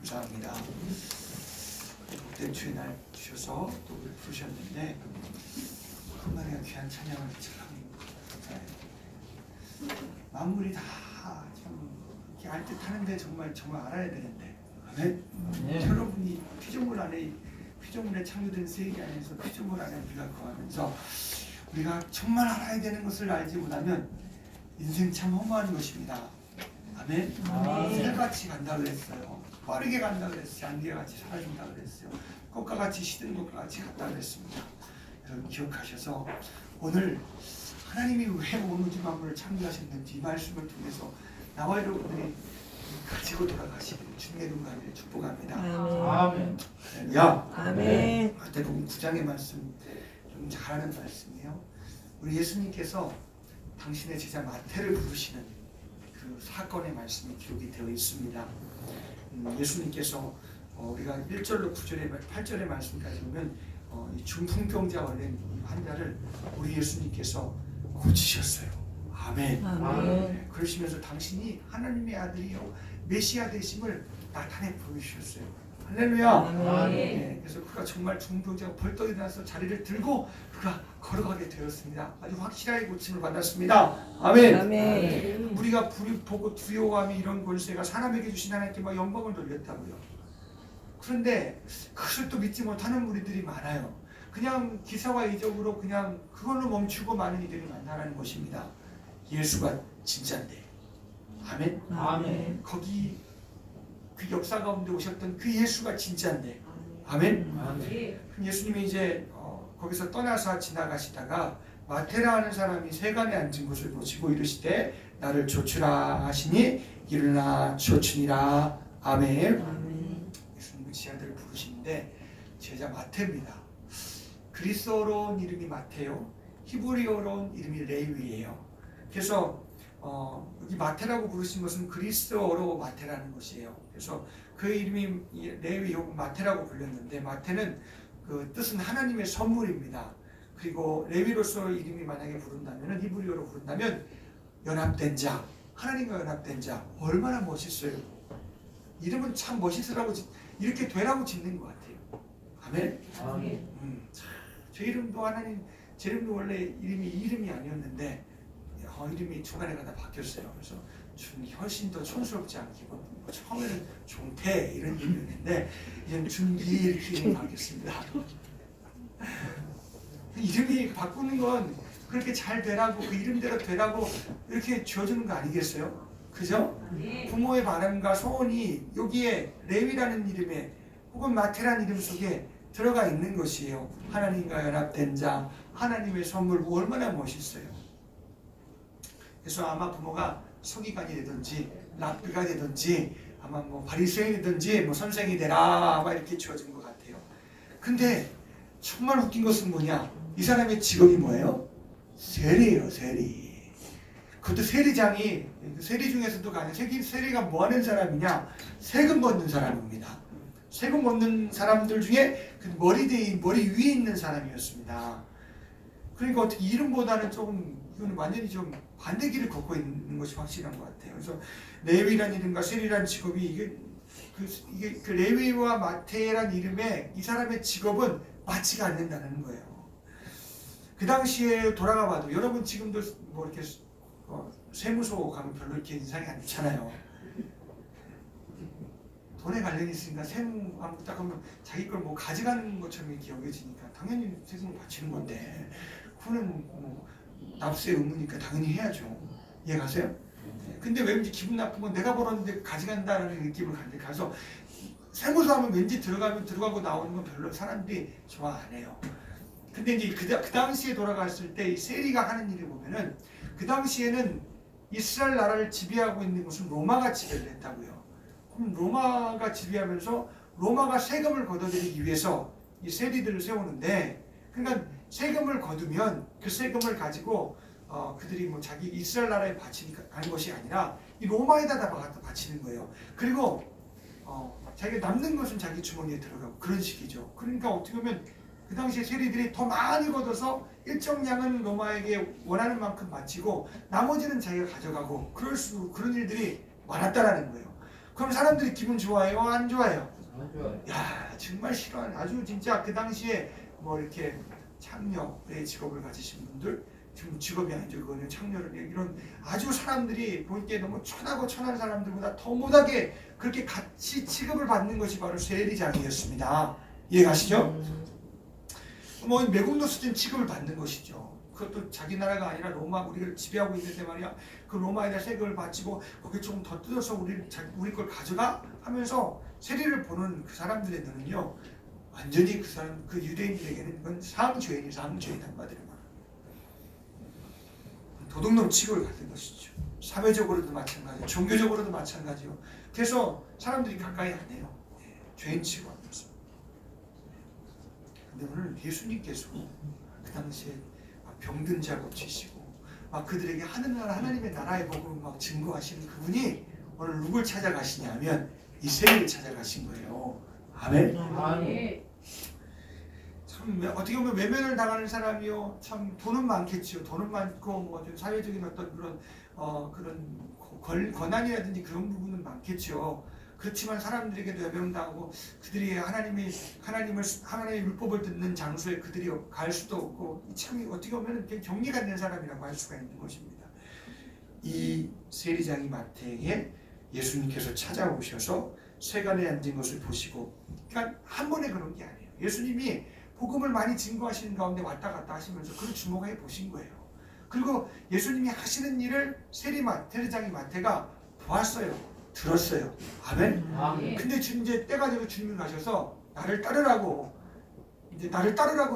감사합니다. 복된 주의 날 주셔서 또 우리 부르셨는데 그만의 귀한 찬양을 참 만물이 다 참 이렇게 알 듯하는데 정말 알아야 되는데 아멘. 여러분이 피조물 안에 피조물에 창조된 세계 안에서 피조물 안에 우리가 거하면서 우리가 정말 알아야 되는 것을 알지 못하면 인생 참 허무한 것입니다. 아멘. 새같이 간다 그랬어요. 빠르게 간다 그랬어요. 안개같이 사라진다 그랬어요. 꽃과 같이 시든 것과 같이 갔다 그랬습니다. 여러분 기억하셔서 오늘 하나님이 왜 오누지 만물을 창조하셨는지 이 말씀을 통해서 나와 여러분들이 가지고 돌아가시기를 주님의 이름으로 축복합니다. 아멘. 야. 아멘. 마태복음 9장의 말씀 좀 잘하는 말씀이에요. 우리 예수님께서 당신의 제자 마태를 부르시는 그 사건의 말씀이 기록이 되어 있습니다. 예수님께서 우리가 1절로 9절에 8절의 말씀까지 보면 이 중풍병자 걸린 환자를 우리 예수님께서 고치셨어요. 아멘. 아멘. 그러시면서 당신이 하나님의 아들이요 메시아 되심을 나타내 보여주셨어요. 할렐루야. 아멘. 그래서 그가 정말 중풍병자가 벌떡 일어나서 자리를 들고 그가 걸어가게 되었습니다. 아주 확실하게 고침을 받았습니다. 아멘. 아멘. 우리가 불이 보고 두려워함이 이런 권세가 사람에게 주신 하나님께 막 영광을 돌렸다고요. 그런데 그것을 또 믿지 못하는 무리들이 많아요. 그냥 기사와 이적으로 그냥 그걸로 멈추고 많은 이들이 많다는 것입니다. 예수가 진짜인데. 아멘. 아멘. 거기 그 역사 가운데 오셨던 그 예수가 진짜인데. 아멘. 아멘. 예수님이 이제 거기서 떠나서 지나가시다가 마테라 하는 사람이 세간에 앉은 것을 보시고 이르시되 나를 조추라 하시니 일어나 조추니라. 아멘. 아멘. 예수님은 제자들을 부르시는데 제자 마태입니다. 그리스어로운 이름이 마태요, 히브리어로운 이름이 레위예요. 그래서 여기 마태라고 부르신 것은 그리스어로 마태라는 것이에요. 그래서 그 이름이 레위 혹은 마태라고 불렸는데 마태는 그 뜻은 하나님의 선물입니다. 그리고 레위로서 이름이 만약에 부른다면 히브리어로 부른다면 연합된 자, 하나님과 연합된 자. 얼마나 멋있어요. 이름은 참 멋있으라고 이렇게 되라고 짓는 것 같아요. 아멘. 아멘. 제 이름도 하나님, 제 이름도 원래 이름이 이 이름이 아니었는데 이름이 중간에 가다 바뀌었어요. 그래서 훨씬 더 촌스럽지 않게 처음에는 종태 이런 이름이었는데 이제는 준기 이렇게 이름이 바뀌었습니다. 이름이 바꾸는 건 그렇게 잘 되라고 그 이름대로 되라고 이렇게 지어주는 거 아니겠어요? 그죠? 부모의 바람과 소원이 여기에 레위라는 이름에 혹은 마태라는 이름 속에 들어가 있는 것이에요. 하나님과 연합된 자, 하나님의 선물. 얼마나 멋있어요. 그래서 아마 부모가 서기관이 되든지 랍비가 되든지 아마 뭐 바리새인이든지 뭐 선생이 되라 아마 이렇게 주어진 것 같아요. 근데 정말 웃긴 것은 뭐냐? 이 사람의 직업이 뭐예요? 세리예요. 세리. 그것도 세리장이 세리 중에서도 가는 세리가 뭐 하는 사람이냐? 세금 받는 사람입니다. 세금 받는 사람들 중에 그 머리 위에 있는 사람이었습니다. 그러니까 어떻게 이름보다는 조금 이거는 완전히 좀 반대 길을 걷고 있는 것이 확실한 것 같아요. 그래서 레위라는 이름과 세리라는 직업이 이게 그 레위와 마태라는 이름에 이 사람의 직업은 맞지가 않는다는 거예요. 그 당시에 돌아가 봐도 여러분 지금도 뭐 이렇게 세무소 가면 별로 이렇게 인상이 안 좋잖아요. 돈에 관련이 있으니까 세무 아무 딱 하면 자기 걸 뭐 가져가는 것처럼 이렇게 여겨지니까 당연히 세금을 바치는 건데 그거는 뭐 납세의 의무니까 당연히 해야죠. 이해가세요? 근데 왠지 기분 나쁜 건 내가 벌었는데 가져간다는 느낌을 가서 세무서 하면 왠지 들어가고 나오는 건 별로 사람들이 좋아 안 해요. 근데 이제 그 당시에 돌아갔을 때 이 세리가 하는 일을 보면은 그 당시에는 이스라엘 나라를 지배하고 있는 것은 로마가 지배를 했다고요. 그럼 로마가 지배하면서 로마가 세금을 걷어들이기 위해서 이 세리들을 세우는데, 그러니까 세금을 거두면 그 세금을 가지고 그들이 뭐 자기 이스라엘 나라에 바치는 것이 아니라 이 로마에다 갖다 바치는 거예요. 그리고 자기가 남는 것은 자기 주머니에 들어가고 그런 식이죠. 그러니까 어떻게 보면 그 당시에 세리들이 더 많이 걷어서 일정량은 로마에게 원하는 만큼 바치고 나머지는 자기가 가져가고 그런 일들이 많았다라는 거예요. 그럼 사람들이 기분 좋아해요? 안 좋아해요? 안 좋아요. 야, 정말 싫어하는, 아주 진짜 그 당시에 뭐 이렇게 창녀의 직업을 가지신 분들, 지금 직업이 아니죠, 그거는 창녀를, 이런 아주 사람들이 보기에 너무 천하고 천한 사람들보다 더 못하게 그렇게 같이 취급을 받는 것이 바로 세리장이었습니다. 이해가시죠? 뭐 매국노 수준 취급을 받는 것이죠. 그것도 자기 나라가 아니라 로마, 우리를 지배하고 있는데 말이야, 그 로마에다 세금을 바치고 거기 조금 더 뜯어서 우리 걸 가져가 하면서 세리를 보는 그 사람들의 눈은요, 완전히 그 사람, 그 유대인들에게는 그건 상죄인이 한마디로 말합니다. 도둑놈 취급을 받는 것이죠. 사회적으로도 마찬가지고 종교적으로도 마찬가지요. 그래서 사람들이 가까이 안 해요. 죄인 취급하면서. 근데 오늘 예수님께서 그 당시에 막 병든 자 고치시고 막 그들에게 하나님의 나라의 복음을 막 증거하시는 그분이 오늘 누굴 찾아가시냐면 이 세리를 찾아가신 거예요. 아멘. 아멘. 참 어떻게 보면 외면을 당하는 사람이요, 참 돈은 많겠죠. 돈은 많고 뭐 좀 사회적인 어떤 그런 권한이라든지 그런 부분은 많겠죠. 그렇지만 사람들에게도 외면당하고 그들이 하나님의 율법을 듣는 장소에 그들이 갈 수도 없고, 참 어떻게 보면 경계가 안 되는 사람이라고 할 수가 있는 것입니다. 이 세리장이 마태에게 예수님께서 찾아오셔서 세간에 앉은 것을 보시고, 그러니까 한 번에 그런 게 아니에요. 예수님이 복음을 많이 증거하시는 가운데 왔다 갔다 하시면서 그걸 주목해 보신 거예요. 그리고 예수님이 하시는 일을 세리장이 마태가 보았어요. 들었어요. 아멘. 아멘. 근데 지금 이제 때가 되고 주님이 가셔서 나를 따르라고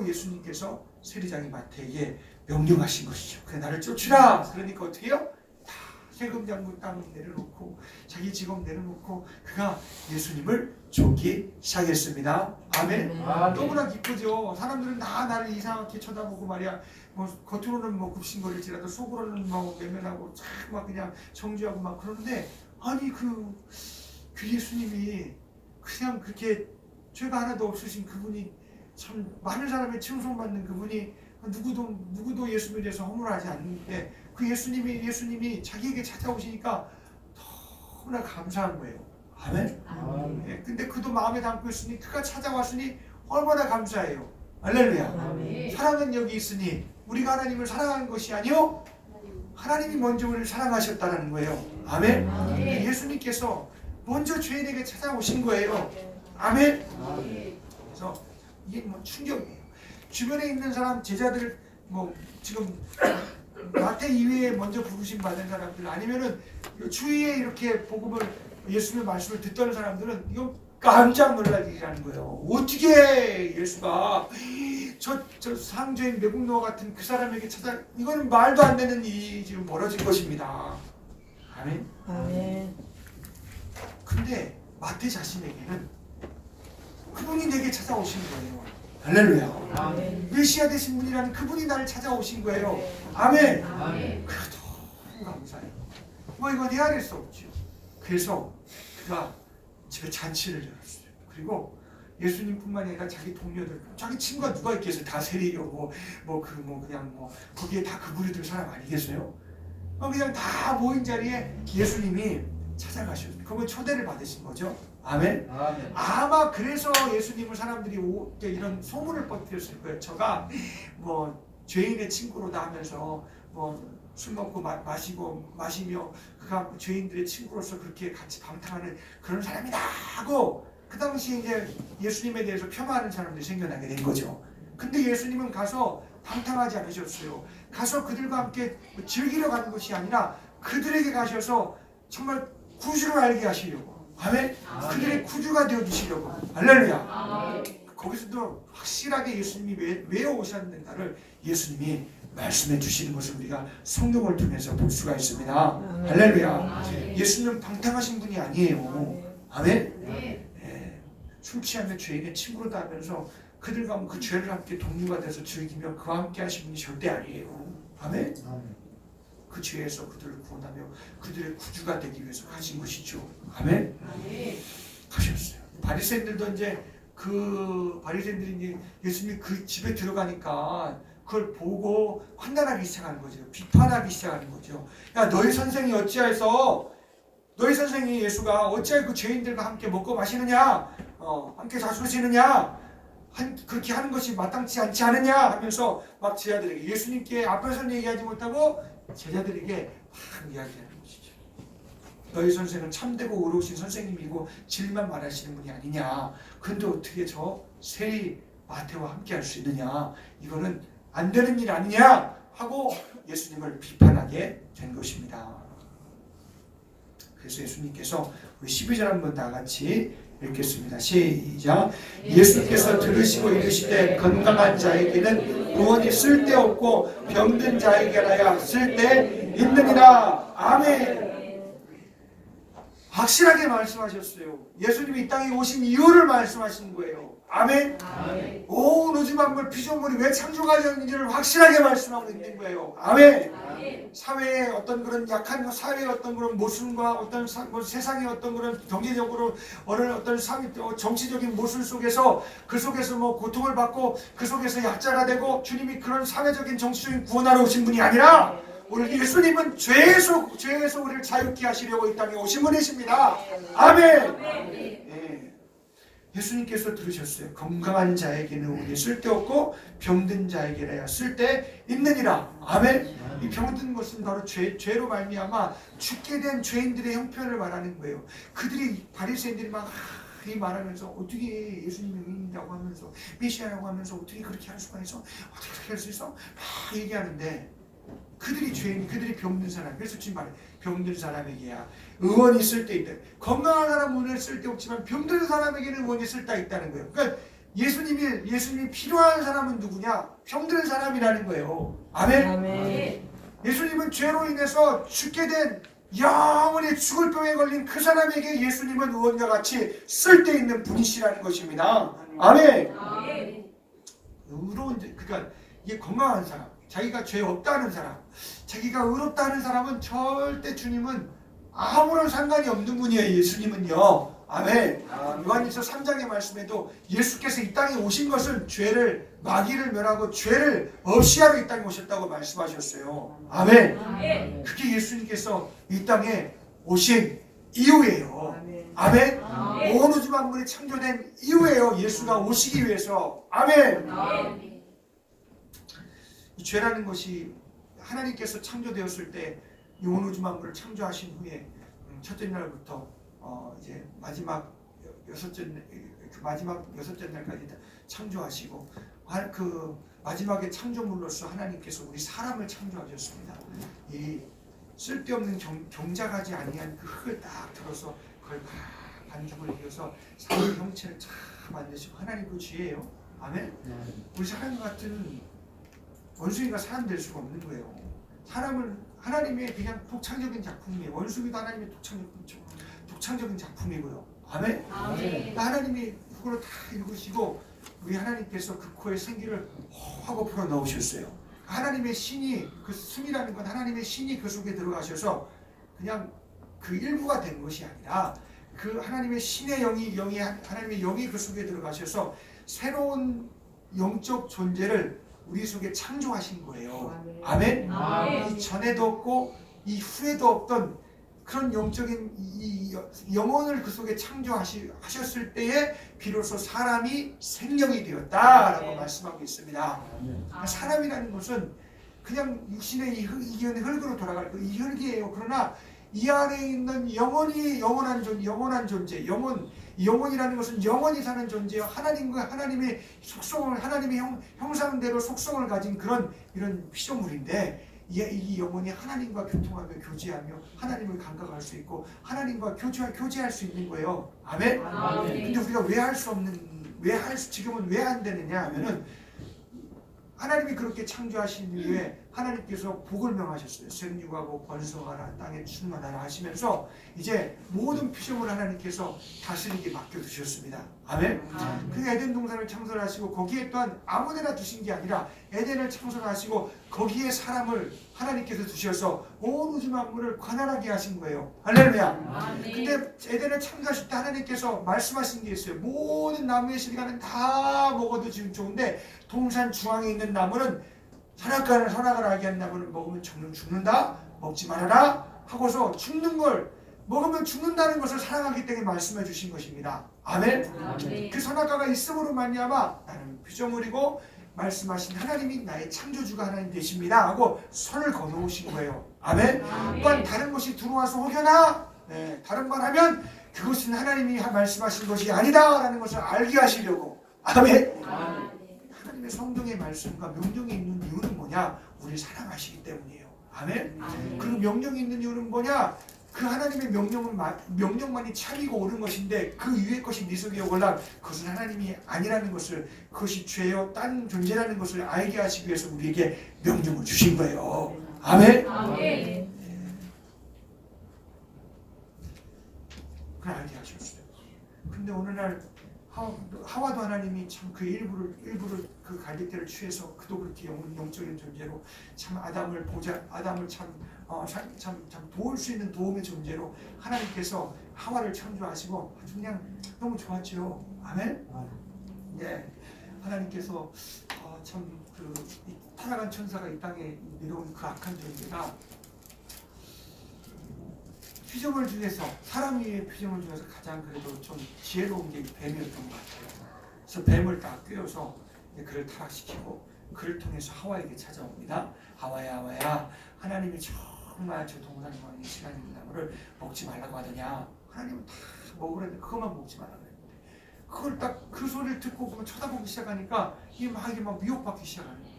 예수님께서 세리장이 마태에게 명령하신 것이죠. 그래, 나를 쫓으라. 그러니까 어떻게 해요? 다 세금 장부 땅 내려놓고 자기 직업 내려놓고 그가 예수님을 쫓기 시작했습니다. 아멘. 아멘. 너무나 기쁘죠. 사람들은 다 나를 이상하게 쳐다보고 말이야. 뭐 겉으로는 뭐 굽신거릴지라도 속으로는 뭐 외면하고 참 막 그냥 정죄하고 막 그러는데, 아니 그 예수님이 그냥 그렇게 죄가 하나도 없으신 그분이, 참 많은 사람의 칭송받는 그분이, 누구도 예수님에 대해서 허물하지 않는데 그 예수님이 자기에게 찾아오시니까 너무나 감사한 거예요. 아멘. 아멘. 근데 그도 마음에 담고 있으니, 그가 찾아왔으니 얼마나 감사해요. 할렐루야. 아멘. 사랑은 여기 있으니 우리가 하나님을 사랑하는 것이 아니요, 하나님이 먼저 우리를 사랑하셨다는 거예요. 아멘. 아멘. 예수님께서 먼저 죄인에게 찾아오신 거예요. 아멘. 아멘. 그래서 이게 뭐 충격이에요. 주변에 있는 사람, 제자들, 뭐 지금 마태 이외에 먼저 부르심 받은 사람들, 아니면은 주위에 이렇게 복음을, 예수님의 말씀을 듣던 사람들은 이거 깜짝 놀랄 일이라는 거예요. 어떻게 예수가 저 상죄인 매국노 같은 그 사람에게 이거는 말도 안 되는 일이 지금 벌어질 것입니다. 아멘. 아멘. 근데 마태 자신에게는 그분이 내게 찾아오신 거예요. 할렐루야. 아멘. 메시아 되신 분이라는 그분이 나를 찾아오신 거예요. 아멘. 아멘. 그래도 너무 감사해요. 뭐 이건 헤아릴 수 없죠. 그래서 그가 집에 잔치를 열었어요. 그리고 예수님뿐만이 아니라 자기 동료들, 자기 친구가 누가 있겠어요? 다 세리요, 그냥 거기에 다 그 부류들 사람 아니겠어요? 그냥 다 모인 자리에 예수님이 찾아가셨어요. 그건 초대를 받으신 거죠. 아멘. 아멘. 아마 그래서 예수님을 사람들이 이런 소문을 퍼뜨렸을 거예요. 저가 뭐 죄인의 친구로다 하면서 뭐 술 먹고 마시며 그가 죄인들의 친구로서 그렇게 같이 방탕하는 그런 사람이다 하고, 그 당시에 이제 예수님에 대해서 폄하하는 사람들이 생겨나게 된 거죠. 근데 예수님은 가서 방탕하지 않으셨어요. 가서 그들과 함께 즐기러 가는 것이 아니라 그들에게 가셔서 정말 구주를 알게 하시려고. 아멘. 그들의 구주가 되어주시려고. 할렐루야. 거기서도 확실하게 예수님이 왜 오셨는가를 예수님이 말씀해 주시는 것을 우리가 성경을 통해서 볼 수가 있습니다. 할렐루야. 예수님은 방탕하신 분이 아니에요. 아멘. 술 취하면 죄인의 친구로다 하면서 그들과 그 죄를 함께 동료가 돼서 즐기며 그와 함께 하신 분이 절대 아니에요. 아멘. 그 죄에서 그들을 구원하며 그들의 구주가 되기 위해서 가신 것이죠. 아멘. 가셨어요. 바리새인들도 이제 바리새인들이 이제 예수님이 그 집에 들어가니까 그걸 보고 환난하기 시작하는 거죠. 비판하기 시작하는 거죠. 야, 너희 선생이 어찌하여서 너희 선생이 예수가 어찌하여 그 죄인들과 함께 먹고 마시느냐, 함께 다투시느냐, 그렇게 하는 것이 마땅치 않지 않느냐 하면서 막 제자들에게, 예수님께 앞에서는 얘기하지 못하고 제자들에게 막 이야기하는 것이죠. 너희 선생은 참되고 의로우신 선생님이고 진리만 말하시는 분이 아니냐. 그런데 어떻게 저 세리 마태와 함께 할 수 있느냐. 이거는 안 되는 일 아니냐 하고 예수님을 비판하게 된 것입니다. 그래서 예수님께서 우리 12절 한번 다 같이 읽겠습니다. 시작. 예수께서 들으시고 이르시되 건강한 자에게는 의원이 쓸데없고 병든 자에게라야 쓸데 있느니라. 아멘. 확실하게 말씀하셨어요. 예수님이 이 땅에 오신 이유를 말씀하신 거예요. 아멘. 아멘. 온 우주 만물 피조물이 왜 창조가되었는지를 확실하게 말씀하고 있는 거예요. 아멘. 아멘. 사회의 어떤 그런 약한 사회의 어떤 그런 모순과 어떤 세상의 어떤 그런 경제적으로 어떤 사회 정치적인 모순 속에서 그 속에서 뭐 고통을 받고 그 속에서 약자가 되고 주님이 그런 사회적인 정치적인 구원하러 오신 분이 아니라 우리 예수님은 죄에서 우리를 자유케 하시려고 이 땅에 오신 분이십니다. 아멘. 네. 예수님께서 들으셨어요. 건강한 자에게는 의이 쓸데없고 병든 자에게라야 쓸데 있느니라. 아멘. 이 병든 것은 바로 죄로 말미암아 죽게 된 죄인들의 형편을 말하는 거예요. 그들이 바리새인들이 막 이 말하면서 어떻게 예수님이 의인이라고 하면서 메시아라고 하면서 어떻게 그렇게 할 수가 있어? 어떻게 그렇게 할 수 있어? 막 얘기하는데 그들이 죄인, 그들이 병든 사람. 그래서 지금 말해 병든 사람에게야 의원이 쓸데 있다. 건강한 사람은 의원이 쓸데없지만 병든 사람에게는 의원이 쓸데 있다는 거예요. 그러니까 예수님이 필요한 사람은 누구냐? 병든 사람이라는 거예요. 아멘. 아멘. 예수님은 죄로 인해서 죽게 된 영원히 죽을 병에 걸린 그 사람에게 예수님은 의원과 같이 쓸데있는 분이시라는 것입니다. 아멘. 아멘. 의로운, 그러니까 이게 건강한 사람, 자기가 죄 없다는 사람, 자기가 의롭다는 사람은 절대 주님은 아무런 상관이 없는 분이에요. 예수님은요. 아멘. 요한일서 3장의 말씀에도 예수께서 이 땅에 오신 것은 마귀를 멸하고 죄를 없이 하러 이 땅에 오셨다고 말씀하셨어요. 아멘. 아멘. 그게 예수님께서 이 땅에 오신 이유예요. 아멘. 아멘. 온 우주 만물이 창조된 이유예요. 예수가 오시기 위해서. 아멘. 아멘. 이 죄라는 것이 하나님께서 창조되었을 때 이 온 우주 만물을 창조하신 후에 첫째 날부터 이제 마지막 여섯째 날까지 창조하시고 그 마지막에 창조물로서 하나님께서 우리 사람을 창조하셨습니다. 이 쓸데없는 종자가지 아니한 그 흙을 딱 들어서 그걸 반죽을 이어서 사람의 형체를 쫙 만드시고 하나님 그 주예요. 아멘. 우리 사람 같은 원숭이가 사람 될 수가 없는 거예요. 사람은 하나님의 그냥 독창적인 작품이에요. 원숭이도 하나님의 독창적인 작품이고요. 아멘. 아멘. 하나님이 그걸 다 읽으시고 우리 하나님께서 그 코에 생기를 하고 풀어 넣으셨어요. 하나님의 신이, 그 숨이라는 건 하나님의 신이 그 속에 들어가셔서 그냥 그 일부가 된 것이 아니라 그 하나님의 신의 하나님의 영이 그 속에 들어가셔서 새로운 영적 존재를 우리 속에 창조하신 거예요. 아멘. 아멘. 이 전에도 없고 이 후에도 없던 그런 영적인 이 영혼을 그 속에 창조하셨을 때에 비로소 사람이 생명이 되었다라고 말씀하고 있습니다. 사람이라는 것은 그냥 육신의 이 흙으로 돌아갈 거, 이 흙이에요. 그러나 이 안에 있는 영원한 존재, 영혼이라는 것은 영원히 사는 존재요. 하나님의 속성을, 하나님의 형상대로 속성을 가진 이런 피조물인데, 이 영혼이 하나님과 교통하며 교제하며 하나님을 감각할 수 있고 하나님과 교제할 수 있는 거예요. 아멘. 근데 우리가 지금은 왜 안 되느냐 하면은 하나님이 그렇게 창조하신 이후에 하나님께서 복을 명하셨어요. 생육하고 번성하라, 땅에 충만하라 하시면서 이제 모든 피조물을 하나님께서 다스리게 맡겨두셨습니다. 아멘. 그 에덴 동산을 창설하시고 거기에 또한 아무데나 두신 게 아니라 에덴을 창설하시고 거기에 사람을 하나님께서 두셔서 온 우주 만물을 관할하게 하신 거예요. 할렐루야. 근데 에덴을 창조하실 때 하나님께서 말씀하신 게 있어요. 모든 나무의 실과는 다 먹어도 지금 좋은데 동산 중앙에 있는 나무는 선악을 알게 한 나무는 먹으면 죽는다. 먹지 말아라 하고서 죽는 걸 먹으면 죽는다는 것을 사랑하기 때문에 말씀해 주신 것입니다. 아멘. 아멘. 그 선악과가 있음으로 말미암아 나는 피조물이고 말씀하신 하나님이 나의 창조주가 하나님 되십니다 하고 선을 거놓으신 거예요. 아멘. 또한 다른 것이 들어와서 혹여나 다른 말 하면 그것은 하나님이 말씀하신 것이 아니다 라는 것을 알게 하시려고. 아멘. 하나님의 성경의 말씀과 명령이 있는 이유는 뭐냐? 우리를 사랑하시기 때문이에요. 아멘. 그리고 명령이 있는 이유는 뭐냐? 그 하나님의 명령만이 참이고 옳은 것인데 그 위의 것이 네 속에 오걸라 그것은 하나님이 아니라는 것을, 그것이 죄요 딴 존재라는 것을 알게 하시기 위해서 우리에게 명령을 주신 거예요. 아멘. 아멘. 그걸 알게 하셨어요. 근데 어느 날 하와도 하나님이 참 그 일부를 그 갈대대를 취해서 그도 그렇게 영적인 존재로 참 아담을 참 도울 수 있는 도움의 존재로 하나님께서 하와를 창조하시고 아주 그냥 너무 좋았죠. 아멘. 네, 하나님께서 참 그 타락한 천사가 이 땅에 내려온 그 악한 존재가 피조물 중에서 사람 위의 피조물 중에서 가장 그래도 좀 지혜로운 게 뱀이었던 것 같아요. 그래서 뱀을 딱 꿰어서 그를 타락시키고 그를 통해서 하와에게 찾아옵니다. 하와야 하나님이 정말 저 동산과 이 시간의 나무를 먹지 말라고 하더냐. 하나님은 다 먹으라는데 그것만 먹지 말라고 했는데 그걸 딱 그 소리를 듣고 보면 쳐다보기 시작하니까 이게 막 미혹받기 시작하는 거예요.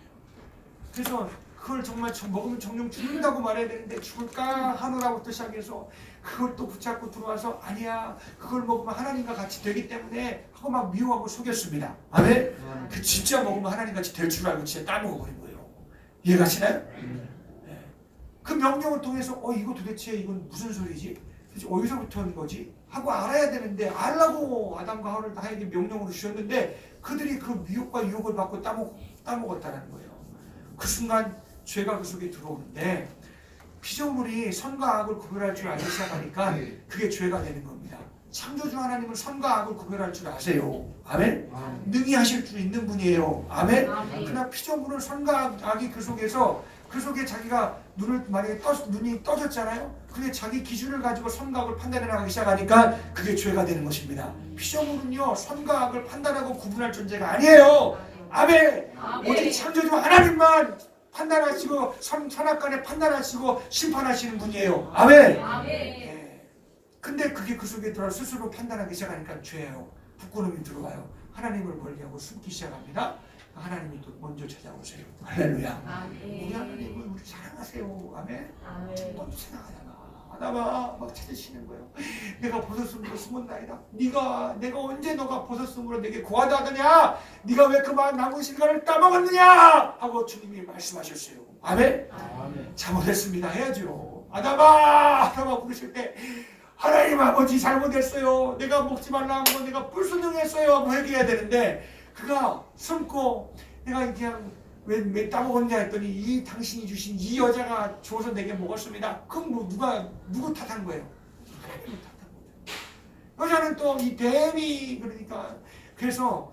그래서 그걸 정말 먹으면 정령 죽는다고 말해야 되는데 죽을까 하노라부터 시작해서 그걸 또 붙잡고 들어와서 아니야 그걸 먹으면 하나님과 같이 되기 때문에 하고 막 미워하고 속였습니다. 아멘? 그 진짜 먹으면 하나님 같이 될 줄 알고 진짜 따먹어버린 거예요. 이해가시나요? 네. 그 명령을 통해서 이거 도대체 이건 무슨 소리지? 어디서부터 온 거지? 하고 알아야 되는데 알라고 아담과 하와에게 명령으로 주셨는데 그들이 그 미혹과 유혹을 받고 따먹었다는 거예요. 그 순간 죄가 그 속에 들어오는데 피조물이 선과 악을 구별할 줄 알기 시작하니까 그게 죄가 되는 겁니다. 창조주 하나님은 선과 악을 구별할 줄 아세요. 아멘? 능히 하실 줄 있는 분이에요. 아멘? 그러나 피조물은 선과 악이 그 속에 자기가 눈이 떠졌잖아요. 근데 자기 기준을 가지고 선과 악을 판단해 나가기 시작하니까 그게 죄가 되는 것입니다. 피조물은요 선과 악을 판단하고 구분할 존재가 아니에요. 아멘. 오직 창조주 하나님만 판단하시고 선악간에 판단하시고 심판하시는 분이에요. 아멘. 근데 그게 그 속에 들어 스스로 판단하기 시작하니까 죄예요. 부끄러움이 들어와요. 하나님을 멀리하고 숨기 시작합니다. 하나님이 또 먼저 찾아오세요. 할렐루야. 우리 하나님을 우리 사랑하세요. 아멘. 또 생각하다가 아담아 막 찾으시는 거예요. 내가 버섯으로 숨었나이다. 내가 언제 너가 버섯으로 내게 고하다 하더냐? 네가 왜 그 나무 실과를 따먹었느냐? 하고 주님이 말씀하셨어요. 아멘. 잘못했습니다 해야죠. 아담아 하고 부르실 때 하나님 아버지 잘못했어요. 내가 먹지 말라 한 거 내가 불순종했어요 하고 회개해야 되는데 그가 숨고 내가 그냥 왜 따먹었냐 했더니 이 당신이 주신 이 여자가 줘서 내게 먹었습니다. 그럼 누구 탓한 거예요? 하나님을 탓한 거죠. 여자는 또 이 뱀이 그러니까 그래서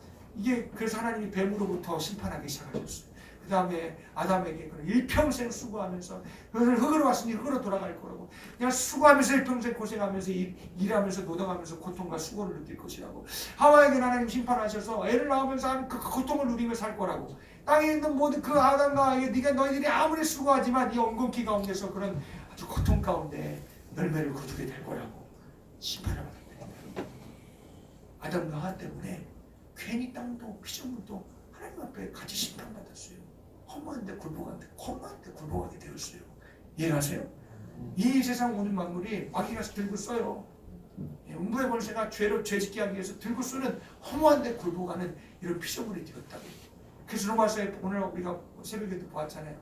하나님이 뱀으로부터 심판하기 시작하셨어요. 그 다음에 아담에게 일평생 수고하면서 흙으로 왔으니 흙으로 돌아갈 거라고 그냥 수고하면서 일평생 고생하면서 일하면서 노동하면서 고통과 수고를 느낄 것이라고 하와에게 하나님 심판하셔서 애를 낳으면서 그 고통을 누리며 살 거라고 땅에 있는 모든 그 아담과 너희들이 아무리 수고하지만 이 엉겅퀴 가운데서 그런 아주 고통 가운데 열매를 거두게 될 거라고 심판을 받았다. 아담과 하와 때문에 괜히 땅도 피조물도 하나님 앞에 같이 심판받았어요. 허무한데 굴복하게 되었어요. 이해하세요? 이 세상 모든 만물이 마귀가 들고 써요. 음부의 권세가 죄 짓게 하기 위해서 들고 쓰는 허무한데 굴복하는 이런 피조물이 되었다고. 그래서 로마서에 오늘 우리가 새벽에도 보았잖아요.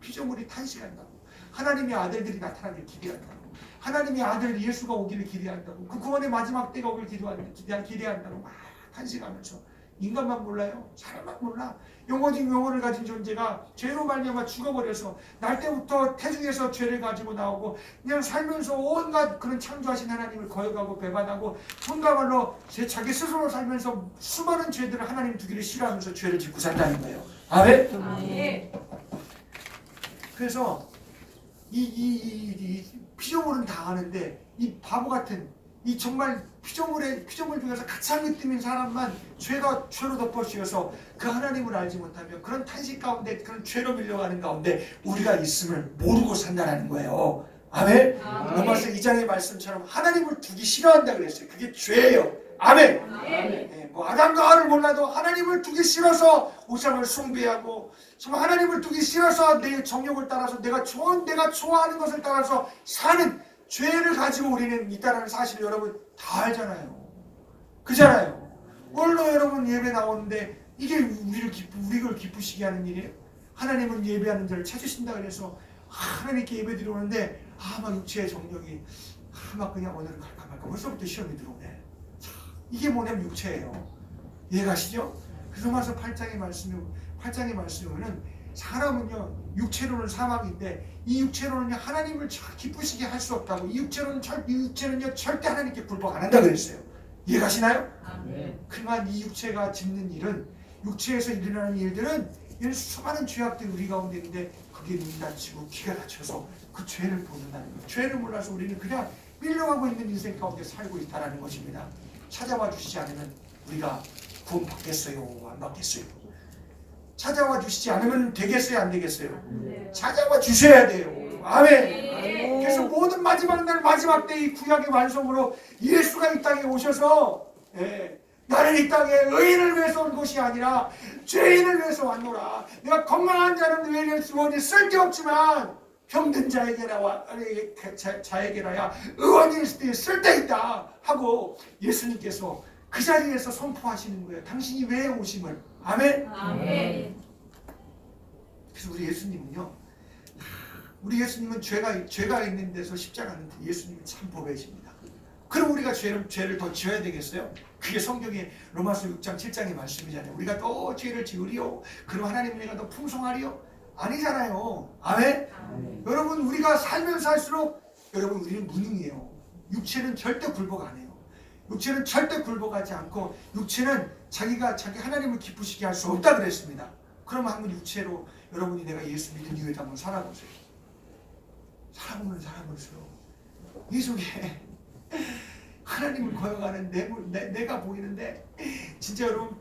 피조물이 탄식한다고. 하나님의 아들들이 나타나길 기대한다고. 하나님의 아들 예수가 오기를 기대한다고. 그 구원의 마지막 때가 오길 기대한다고 막 탄식하면서 인간만 몰라요. 사람만 몰라. 영원직 영혼을 가진 존재가 죄로 말미암아 죽어버려서 날 때부터 태중에서 죄를 가지고 나오고 그냥 살면서 온갖 그런 창조하신 하나님을 거역하고 배반하고 손과 발로 자기 스스로 살면서 수많은 죄들을 하나님 두기를 싫어하면서 죄를 짓고 산다는 거예요. 아멘? 그래서 이 피조물은 다 아는데 이 바보 같은 이 정말 피조물 중에서 가장 으뜸인 사람만 죄로 덮어씌워서 그 하나님을 알지 못하며 그런 탄식 가운데 그런 죄로 밀려가는 가운데 우리가 있음을 모르고 산다는 거예요. 아멘. 아멘. 로마서 2장의 말씀처럼 하나님을 두기 싫어한다 그랬어요. 그게 죄예요. 아멘. 네, 뭐 아담과 하와를 몰라도 하나님을 두기 싫어서 우상을 숭배하고 정말 하나님을 두기 싫어서 내 정욕을 따라서 내가 좋아하는 것을 따라서 사는 죄를 가지고 우리는 있다는 사실을 여러분 다 알잖아요. 그잖아요. 오늘도 여러분 예배 나오는데 이게 우리를 기쁘시게 하는 일이에요. 하나님은 예배하는 자를 찾으신다 그래서 하나님께 예배 드려오는데 막 육체의 정욕이 막 그냥 오늘은 갈까 말까 벌써부터 시험이 들어오네. 이게 뭐냐면 육체예요. 이해가시죠? 그래서 로마서 8장의 말씀이면 사람은요 육체로는 사망인데 이 육체로는 하나님을 기쁘시게 할 수 없다고 이 육체는요 절대 하나님께 굴복 안 한다 그랬어요. 이해가시나요? 그만 이 육체가 짓는 일은 육체에서 일어나는 일들은 이런 수많은 죄악들이 우리 가운데 있는데 그게 눈이 다치고 귀가 다쳐서 그 죄를 보는다는 거예요. 죄를 몰라서 우리는 그냥 밀려가고 있는 인생 가운데 살고 있다는 것입니다. 찾아와 주시지 않으면 우리가 구원 받겠어요? 안 받겠어요? 찾아와 주시지 않으면 되겠어요? 안 되겠어요? 찾아와 주셔야 돼요. 아멘. 그래서 모든 마지막 날 마지막 때 이 구약의 완성으로 예수가 이 땅에 오셔서 나는 이 땅에 의인을 위해서 온 것이 아니라 죄인을 위해서 왔노라. 내가 건강한 자는 의원이 쓸데없지만 병든 자에게라야 의원이 있을 때 쓸데있다 하고 예수님께서 그 자리에서 선포하시는 거예요. 당신이 왜 오심을. 아멘. 그래서 우리 예수님은 죄가 있는 데서 십자가는 예수님이 참 보배십니다. 그럼 우리가 죄를 더 지어야 되겠어요? 그게 성경의 로마서 6장 7장의 말씀이잖아요. 우리가 또 죄를 지으리요 그럼 하나님 은혜가 더 풍성하리요? 아니잖아요. 아멘? 여러분 우리가 살면 살수록 여러분 우리는 무능이에요. 육체는 절대 굴복 안 해요. 육체는 절대 굴복하지 않고 육체는 자기 하나님을 기쁘시게 할 수 없다 그랬습니다. 그러면 한번 육체로 여러분이 내가 예수 믿은 이후에 한번 살아보세요. 살아보면 살아볼수록 이 속에 하나님을 거역하는 내가 보이는데 진짜 여러분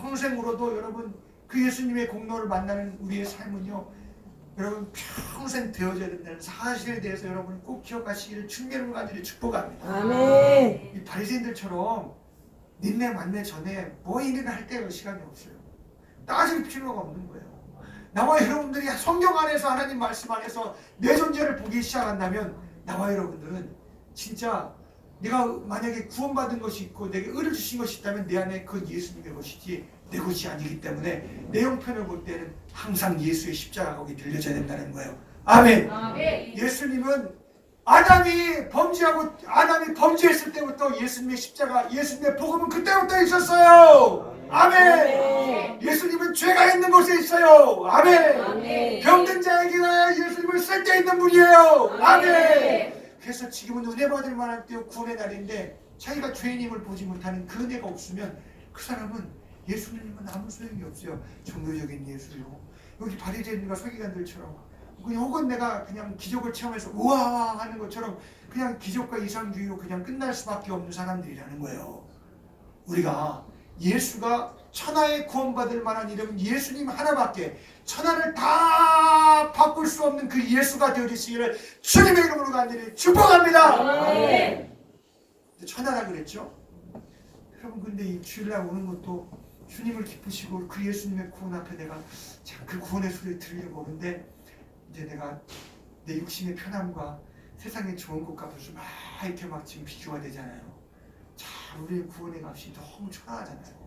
평생으로도 여러분 그 예수님의 공로를 만나는 우리의 삶은요 여러분 평생 되어져야 된다는 사실에 대해서 여러분 꼭 기억하시기를 주님의 간절히 축복합니다. 아멘. 이 바리새인들처럼 니네 만내 전에 뭐 일을 할 때가 시간이 없어요. 따질 필요가 없는 거예요. 나와 여러분들이 성경 안에서 하나님 말씀 안에서 내 존재를 보기 시작한다면 나와 여러분들은 진짜 내가 만약에 구원받은 것이 있고 내게 의를 주신 것이 있다면 내 안에 그 예수님의 것이지 내 것이 아니기 때문에 내 형편을 볼 때는 항상 예수의 십자가가 거기 들려져야 된다는 거예요. 아멘. 예수님은 아담이 범죄했을 때부터 예수님의 십자가, 예수님의 복음은 그때부터 있었어요. 아멘. 예수님은 죄가 있는 곳에 있어요. 아멘. 병든 자에게나 예수님은 쓸데있는 분이에요. 아멘. 그래서 지금은 은혜 받을 만한 때요 구원의 날인데 자기가 죄인임을 보지 못하는 그 은혜가 없으면 그 사람은 예수님은 아무 소용이 없어요. 종교적인 예수요. 여기 바리새인과 서기관들처럼 혹은 내가 그냥 기적을 체험해서 우와 하는 것처럼 그냥 기적과 이상주의로 그냥 끝날 수밖에 없는 사람들이라는 거예요. 우리가 예수가 천하에 구원받을 만한 이름은 예수님 하나밖에 천하를 다 바꿀 수 없는 그 예수가 되어주시기를 주님의 이름으로 간절히 축복합니다. 천하라 그랬죠? 여러분 근데 이 주일날 오는 것도 주님을 기쁘시고 그 예수님의 구원 앞에 내가 참 그 구원의 소리를 들으려고 오는데 이제 내가 내 육신의 편함과 세상의 좋은 것과 벌써 막 이렇게 막 지금 비교가 되잖아요. 참 우리의 구원의 값이 너무 초라하잖아요.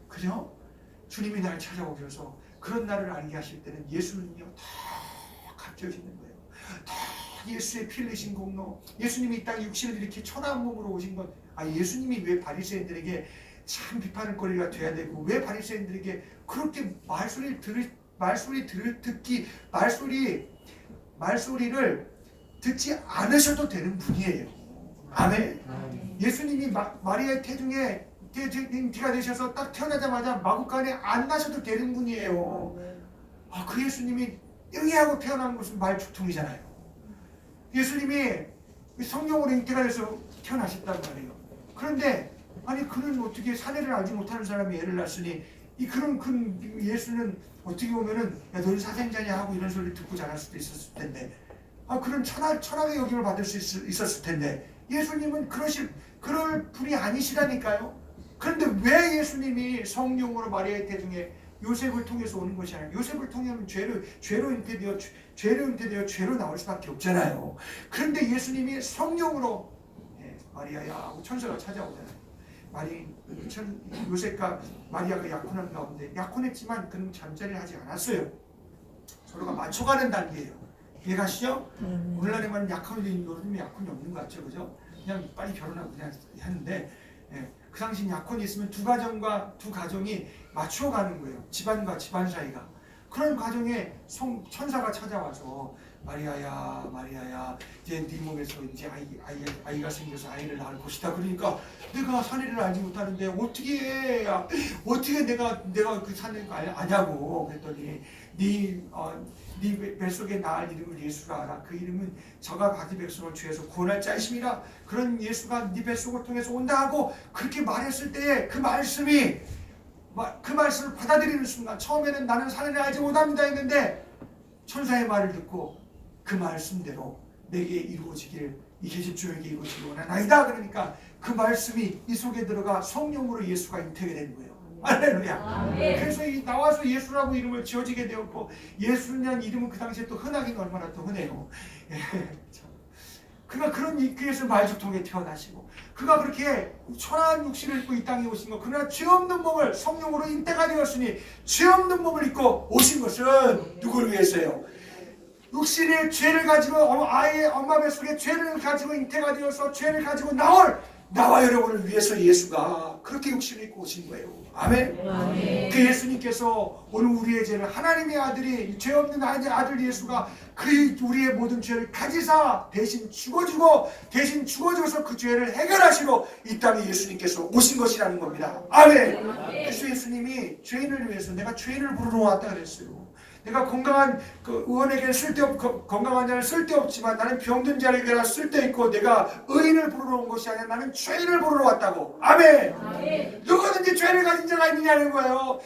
그죠? 주님이 나를 찾아오셔서 그런 나를 알게 하실 때는 예수는요 다 값져지는 거예요. 다 예수의 피 흘리신 공로, 예수님이 이 땅에 육신을 이렇게 초라한 몸으로 오신 것, 예수님이 왜 바리새인들에게 참 비판을 거리가 돼야 되고 왜 바리새인들에게 그렇게 말소리를 듣지 않으셔도 되는 분이에요. 아멘. 예수님이 마리아의 태중에 비가 되셔서 딱 태어나자마자 마구간에 안 나셔도 되는 분이에요. 그 예수님이 응애하고 태어난 것은 말죽통이잖아요. 예수님이 성령으로 잉태가 돼서 태어나셨단 말이에요. 그런데 아니 그는 어떻게 사내를 알지 못하는 사람이 애를 낳았으니 이 그런 그 예수는 어떻게 보면은 야 너는 사생자냐 하고 이런 소리를 듣고 자랄 수도 있었을 텐데 그런 천하의 여김을 받을 수 있었을 텐데 예수님은 그럴 분이 아니시라니까요. 그런데 왜 예수님이 성령으로 마리아의 태중에 요셉을 통해서 오는 것이 아니라 요셉을 통하면 죄로 잉태되어 죄로 나올 수밖에 없잖아요. 그런데 예수님이 성령으로 마리아야 하고 천사가 찾아오잖아요. 요셉과 마리아가 약혼한 가운데 약혼했지만 그는 잠자리를 하지 않았어요. 서로가 맞춰가는 단계예요. 이해가시죠? 오늘날에 말하면 약혼이 없는 것 같죠, 그죠? 그냥 빨리 결혼하고 그냥 하는데 그 당시 약혼이 있으면 두 가정이 맞춰가는 거예요. 집안과 집안 사이가. 그런 과정에 천사가 찾아와서 마리아야 이제 네 몸에서 이제 아이가 생겨서 아이를 낳을 것이다. 그러니까 내가 사내를 알지 못하는데 어떻게 내가 그 사내를 아냐고 그랬더니 네 뱃속에 낳을 이름을 예수라 알아. 그 이름은 저가 자기 백성을 죄에서 구원할 자이심이라. 그런 예수가 네 뱃속을 통해서 온다 하고 그렇게 말했을 때에 그 말씀을 받아들이는 순간 처음에는 나는 사내를 알지 못합니다 했는데 천사의 말을 듣고 그 말씀대로 내게 이루어지길 이 계집종에게 이루어지길 원하나이다. 그러니까 그 말씀이 이 속에 들어가 성령으로 예수가 잉태가 된 거예요. 할렐루야. 그래서 나와서 예수라고 이름을 지어지게 되었고 예수라는 이름은 그 당시에 또 흔하긴 얼마나 또 흔해요. 그가 그런 그에서 말죽통에 태어나시고 그가 그렇게 천한 육신을 입고 이 땅에 오신 것 그러나 죄 없는 몸을 성령으로 잉태가 되었으니 죄 없는 몸을 입고 오신 것은 누구를 위해서요? 육신의 죄를 가지고 아이의 엄마 뱃속에 죄를 가지고 잉태가 되어서 죄를 가지고 나와 여러분을 위해서 예수가 그렇게 육신을 입고 오신 거예요. 아멘. 아멘. 그 예수님께서 오늘 우리의 죄를 하나님의 아들이 죄 없는 아들 예수가 우리의 모든 죄를 가지사 대신 죽어줘서 그 죄를 해결하시러 이 땅에 예수님께서 오신 것이라는 겁니다. 아멘. 그래서 예수님이 죄인을 위해서 내가 죄인을 부르러 왔다 그랬어요. 내가 건강한 의원에게는 건강한 자는 쓸데없지만 나는 병든 자에게는 쓸데있고 내가 의인을 부르러 온 것이 아니라 나는 죄인을 부르러 왔다고. 아멘. 누구든지 죄를 가진 자가 있느냐는 거예요.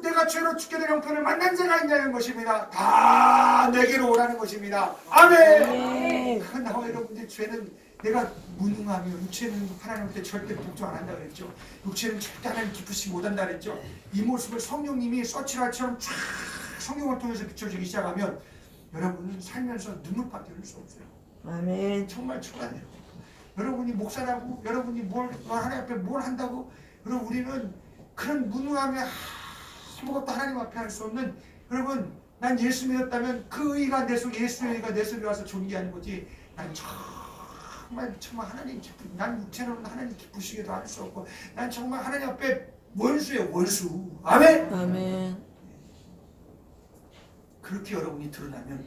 내가 죄로 죽게 될 형편을 만난 자가 있냐는 것입니다. 다 내게로 오라는 것입니다. 아멘. 나와 여러분들 죄는 내가 무능하며 육체는 하나님한테 절대 복종 안 한다 그랬죠. 육체는 절대 하나님 기쁘시지 못한다 그랬죠. 이 모습을 성령님이 서치랄처럼 쫙 성령을 통해서 비춰주기 시작하면 여러분은 살면서 눈물밖에 흘릴 수 없어요. 아멘. 정말 초라해요. 여러분이 목사라고 여러분이 하나님 앞에 뭘 한다고 여러분 우리는 그런 무능함에 아무것도 하나님 앞에 할 수 없는 여러분 난 예수 믿었다면 그 의가 내 속에 예수의 의가 내 속에 와서 존귀하는 거지 난 정말 하나님 난 육체로는 하나님 기쁘시게도 할 수 없고 난 정말 하나님 앞에 원수예요. 원수. 아멘. 아멘. 그렇게 여러분이 드러나면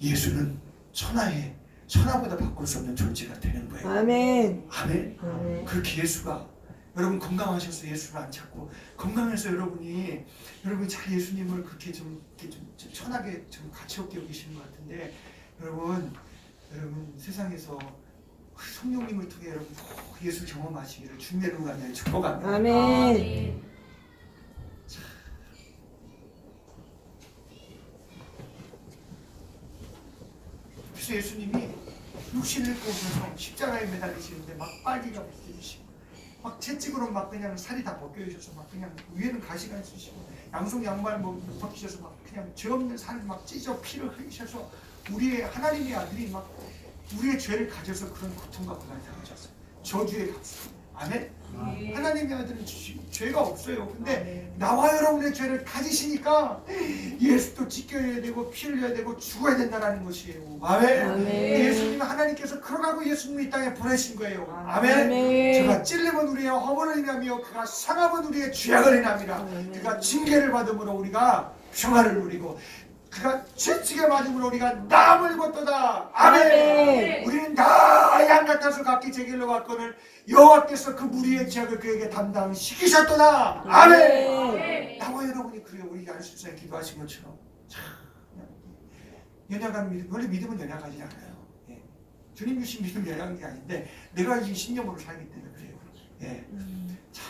예수는 천하보다 바꿀 수 없는 존재가 되는 거예요. 아멘. 아멘. 아멘. 그렇게 예수가 여러분 건강하셔서 예수를 안 찾고 건강해서 여러분이 잘 예수님을 그렇게 좀 천하게 좀 가치 없게 여기시는 것 같은데 여러분 세상에서 성령님을 통해 여러분 꼭 예수 경험하시기를 주님의 은혜를 축복합니다. 아멘. 그래서 예수님이 육신을 입고 오셔서 십자가에 매달리시는데 막 빨기가 벗겨지시고 막 채찍으로 막 그냥 살이 다 벗겨지셔서 막 그냥 위에는 가시가 있으시고 양손 양발 못 벗기셔서 막 그냥 죄 없는 살을 막 찢어 피를 흘리셔서 우리의 하나님의 아들이 막 우리의 죄를 가져서 그런 고통과 고난을 당하셨어요. 저주의 값을. 아멘. 하나님의 아들은 죄가 없어요. 근데 나와 여러분의 죄를 가지시니까 예수도 찢겨야 되고 피 흘려야 되고 죽어야 된다는 것이에요. 아멘. 아멘. 예수님은 하나님께서 그러라고 예수님이 이 땅에 보내신 거예요. 아멘. 아멘. 그가 찔림은 우리의 허물을 인하며 그가 상함은 우리의 죄악을 인합니다. 그가 징계를 받음으로 우리가 평안을 누리고 그가 채찍에 맞음으로 우리가 나음을 입었도다. 아멘. 아멘. 우리는 다 양 같아서 각기 제 길로 갔거늘 여호와께서 그 무리의 죄악을 그에게 담당시키셨도다. 아멘. 아멘. 나와 여러분이 그래요. 우리 안식사에 기도하신 것처럼 연약한 믿음, 원래 믿음은 연약하지 않아요. 예. 주님 주신 믿음 연약한 게 아닌데 내가 이 신념으로 살기 때문에 그래요. 예. 자,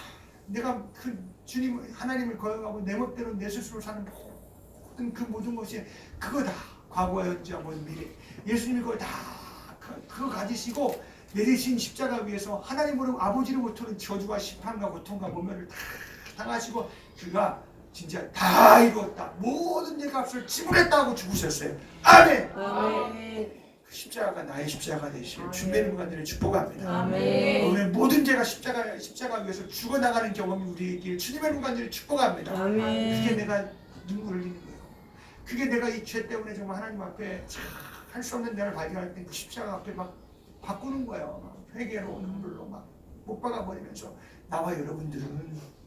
내가 그 주님 하나님을 거역하고 내 멋대로 내 스스로 사는 모든 그 모든 것이 그거다. 과거와 현재와 모든 미래. 예수님이 그걸 다 그거 가지시고 내 대신 십자가 위에서 하나님으로 아버지로부터는 저주와 심판과 고통과 모멸을 다 당하시고 그가 진짜 다 이뤘다. 모든 내 값을 지불했다고 죽으셨어요. 아멘. 아멘. 그 십자가가 나의 십자가가 되시길 주님의 문간들을 축복합니다. 아멘. 오늘 모든 죄가 십자가 위에서 죽어나가는 경험이 우리에게 주님의 문간들을 축복합니다. 아멘. 그게 내가 눈물을 흘리는 거예요. 그게 내가 이 죄 때문에 정말 하나님 앞에 할 수 없는 내를 발견할 때 그 십자가 앞에 막 바꾸는 거예요. 막 회개로 눈물로 막 못 박아버리면서 나와 여러분들은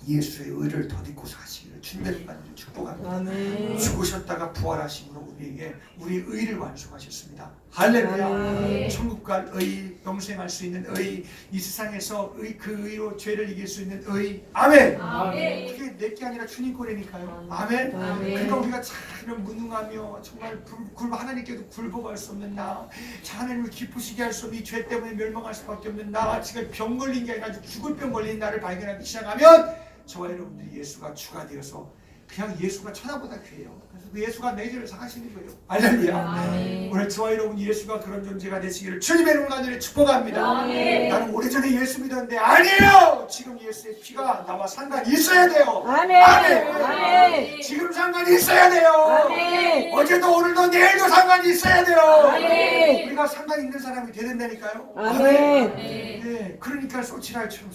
예수의 의를 덧입고 사시기를 주님의 문간들을 축복합니다. 아멘. 죽으셨다가 부활하심으로 우리에게 우리의 의를 완수하셨습니다. 할렐루야. 아멘. 천국 갈 의, 영생할 수 있는 의, 이 세상에서 그 의로 죄를 이길 수 있는 의. 아멘. 아멘. 그게 내게 아니라 주님 거래니까요. 아멘. 아멘. 그러니까 우리가 참 이런 무능하며 정말 하나님께도 굴복할 수 없는 나, 하나님을 기쁘시게 할 수 없는 이 죄 때문에 멸망할 수밖에 없는 나, 지금 병 걸린 게 아니라 죽을 병 걸린 나를 발견하기 시작하면 저와 여러분들이 예수가 주가 되어서 그냥 예수가 천하보다 귀해요. 그래서 그 예수가 내 죄를 사하시는 거예요. 할렐루야. 아멘. 오늘 저와 여러분 예수가 그런 존재가 되시기를 주님의 이름으로 간절히 축복합니다. 아멘. 나는 오래전에 예수 믿었는데 아니에요. 지금 예수의 피가 나와 상관이 있어야 돼요. 아멘. 아멘. 지금 상관이 있어야 돼요. 아멘. 어제도 오늘도 내일도 상관이 있어야 돼요. 아멘. 우리가 상관 있는 사람이 돼야 된다니까요. 아멘. 네, 그러니까 소치랄처럼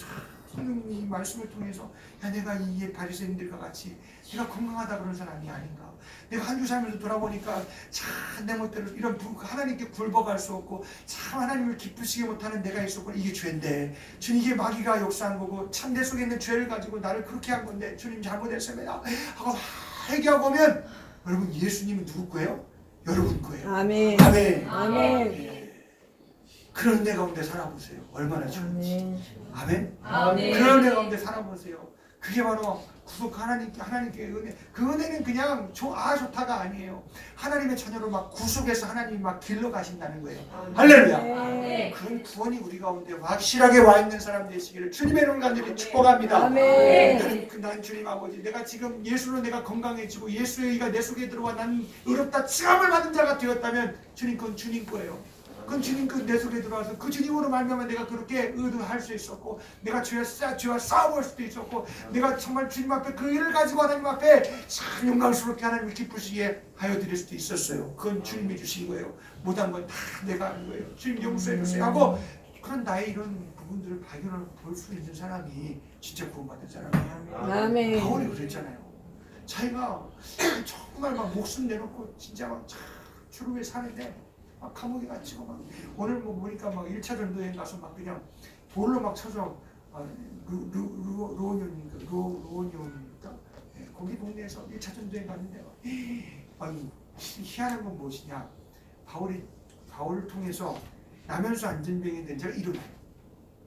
성령이 말씀을 통해서 야 내가 이 바리새인들과 같이 내가 건강하다 그런 사람이 아닌가. 내가 한 주 살면서 돌아보니까 참 내 멋대로 이런 하나님께 굴복할 수 없고 참 하나님을 기쁘시게 못하는 내가 있었고 이게 죄인데 주님 이게 마귀가 역사한 거고 참 내 속에 있는 죄를 가지고 나를 그렇게 한 건데 주님 잘못했습니다 하고 회개하고 오면 여러분 예수님은 누구 거예요? 여러분 거예요. 아멘. 아멘. 아멘. 그런 내 가운데 살아보세요. 얼마나 좋은지. 아멘. 아멘. 아멘. 그런 내 가운데 살아보세요. 그게 바로 구속 하나님께 은혜. 그 은혜는 그냥 좋다가 아니에요. 하나님의 자녀로 막 구속해서 하나님이 막 길러 가신다는 거예요. 할렐루야. 아멘. 그런 구원이 우리 가운데 확실하게 와 있는 사람 되시기를 주님의 이름 간절히 축복합니다. 아멘. 난 주님 아버지, 내가 지금 예수로 내가 건강해지고 예수의 의가 내 속에 들어와 난 의롭다 칭함을 받은 자가 되었다면 주님 그건 주님 거예요. 그건 주님 내 속에 들어와서 그 주님으로 말미암아 내가 그렇게 의도할 수 있었고 내가 죄와 싸워볼 수도 있었고 내가 정말 주님 앞에 그 일을 가지고 하나님 앞에 참 영광스럽게 하나님을 기쁘시게 하여 드릴 수도 있었어요. 그건 주님이 주신 거예요. 못한 건 다 내가 하는 거예요. 주님 용서해 주세요 하고 그런 나의 이런 부분들을 발견을 볼 수 있는 사람이 진짜 구원받은 사람이에요. 아멘. 바울이 그랬잖아요. 자기가 정말 막 목숨 내놓고 진짜 막 주름에 사는데 막 감옥에 갇히고 막 오늘 뭐 보니까 막 1차 전도여행 가서 막 그냥 돌로 막 쳐서 루오니온입니까? 거기 동네에서 1차 전도여행 갔는데 아니 희한한 건 무엇이냐? 바울을 통해서 남현수 안전병이 된 자가 일어나요.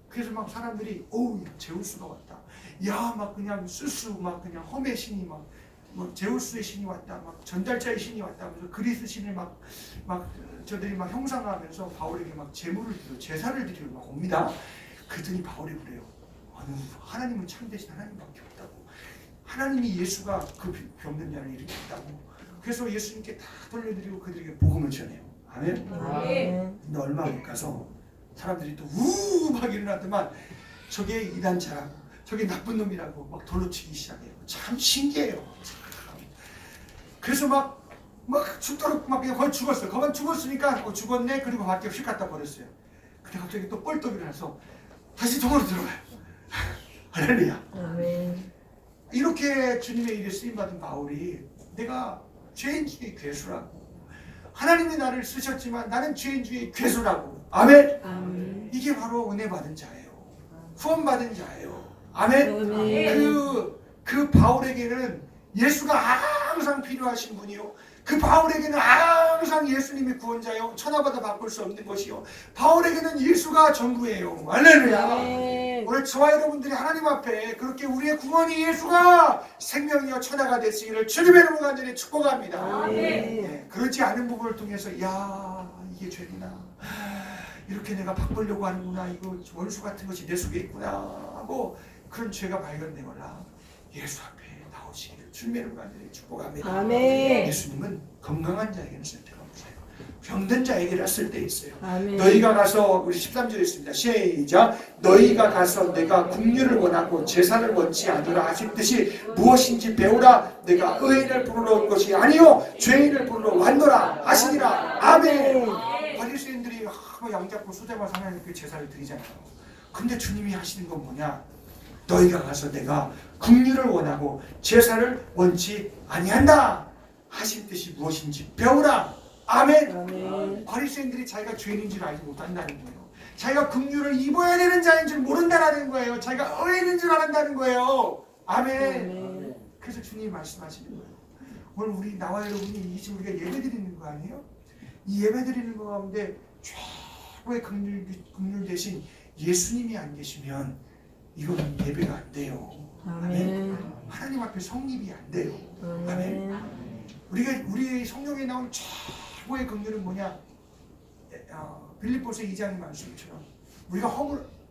그래서 막 사람들이 제우스가 왔다. 야 막 그냥 스스 막 그냥 험의 신이 막 제우스의 신이 왔다, 막 전달자의 신이 왔다 하면서 그리스 신을 막 저들이 막 형상화하면서 바울에게 막 제사를 드리러 막 옵니다. 그랬더니 바울이 그래요. 하나님은 참되신 하나님밖에 없다고. 하나님이 예수가 그 병든 자를 일으켰다고. 그래서 예수님께 다 돌려드리고 그들에게 복음을 전해요. 아멘. 아멘. 근데 얼마 못 가서 사람들이 또 막 일어났더만 저게 이단자라고, 저게 나쁜 놈이라고 막 돌로 치기 시작해요. 참 신기해요. 참. 그래서 막 죽도록 막 그냥 거의 죽었어요. 거만 죽었으니까 죽었네. 그리고 밖에 휙 갖다 버렸어요. 근데 갑자기 또 뻘떡 일어나서 다시 동으로 들어가요. 할렐루야. 아멘. 이렇게 주님의 일에 쓰임받은 바울이 내가 죄인 중에 괴수라고, 하나님이 나를 쓰셨지만 나는 죄인 중에 괴수라고. 아멘. 아멘. 이게 바로 은혜 받은 자예요. 구원 받은 자예요. 아멘. 아멘. 그 바울에게는 예수가 항상 필요하신 분이요. 그 바울에게는 항상 예수님이 구원자요. 천하보다 바꿀 수 없는 것이요. 바울에게는 예수가 전부예요. 할렐루야. 아멘. 오늘 저와 여러분들이 하나님 앞에 그렇게 우리의 구원이 예수가 생명이여 천하가 되시기를 주님의 이름으로 간절히 축복합니다. 예, 그렇지 않은 부분을 통해서 야 이게 죄구나, 이렇게 내가 바꾸려고 하는구나, 이거 원수 같은 것이 내 속에 있구나 하고 그런 죄가 발견되거나 예수 앞에 나오시기를 주님의 이름으로 간절히 축복합니다. 아멘. 예수님은 건강한 자에게는 쓸데가 없어요. 병든 자에게는 쓸데 있어요. 아멘. 너희가 가서, 우리 13절에 있습니다. 시작. 너희가 가서 내가 긍휼을 원하고 제사를 원치 아니라 하셨듯이 무엇인지 배우라. 내가 의인을 부르러 온 것이 아니요 죄인을 부르러 왔노라 하시니라. 아멘. 바리새인들이 양 잡고 수제마서 하나님께 제사를 드리잖아요. 근데 주님이 하시는 건 뭐냐? 너희가 가서 내가 긍휼을 원하고 제사를 원치 아니한다 하신 뜻이 무엇인지 배우라. 아멘. 아멘. 바리새인들이 자기가 죄인인 줄 알지 못한다는 거예요. 자기가 긍휼을 입어야 되는 자인 줄 모른다는 거예요. 자기가 의인인 줄 알았다는 거예요. 아멘. 그래서 주님이 말씀하시는 거예요. 오늘 우리 나와 여러분이 이 지금 우리가 예배 드리는 거 아니에요? 이 예배 드리는 거 가운데 최고의 긍휼 대신 예수님이 안 계시면 이거는 예배가 안 돼요. 아멘. 하나님 앞에 성립이 안 돼요. 아멘. 아멘. 우리 성경에 나온 최고의 긍휼은 뭐냐? 빌립보서 2장의 말씀처럼 우리가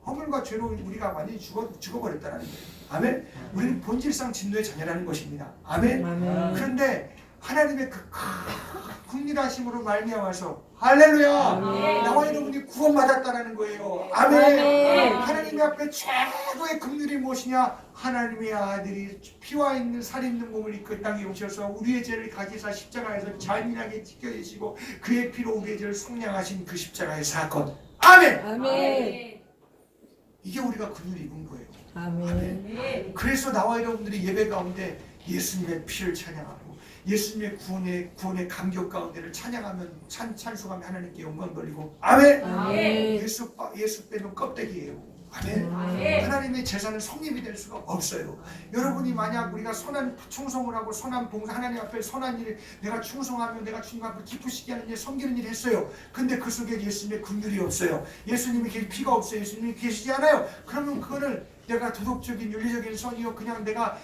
허물과 죄로 우리가 완전히 죽어버렸다는 거예요. 아멘. 우리는 본질상 진노의 자녀라는 것입니다. 아멘. 아멘. 그런데 하나님의 그 긍휼하심으로 말미암아서 할렐루야. 아멘. 나와 여러분이 구원받았다는 거예요. 아멘. 아멘. 하나님 앞에 최고의 긍휼이 무엇이냐? 하나님의 아들이 피와 있는 살 있는 몸을 입고 땅에 오셔서 우리의 죄를 가지사 십자가에서 잔인하게 찢겨지시고 그의 피로 우리의 죄를 속량하신 그 십자가의 사건. 아멘. 아멘. 이게 우리가 긍휼을 입은 거예요. 아멘. 그래서 나와 여러분들이 예배 가운데 예수님의 피를 찬양하고 예수님의 구원의 감격 가운데를 찬양하면 찬송하면 하나님께 영광 돌리고. 아멘. 아멘. 예수 빼면 껍데기예요. 아멘. 아멘. 하나님의 제사는 성립이 될 수가 없어요. 여러분이 만약 우리가 선한 충성을 하고 선한 봉사, 하나님 앞에 선한 일을 내가 충성하며 내가 주님 앞에 기쁘시게 하는 일, 섬기는 일 했어요. 근데 그 속에 예수님의 긍휼이 없어요. 예수님이 피가 없어요. 예수님이 계시지 않아요. 그러면 그거는 내가 도덕적인 윤리적인 선이요 그냥 내가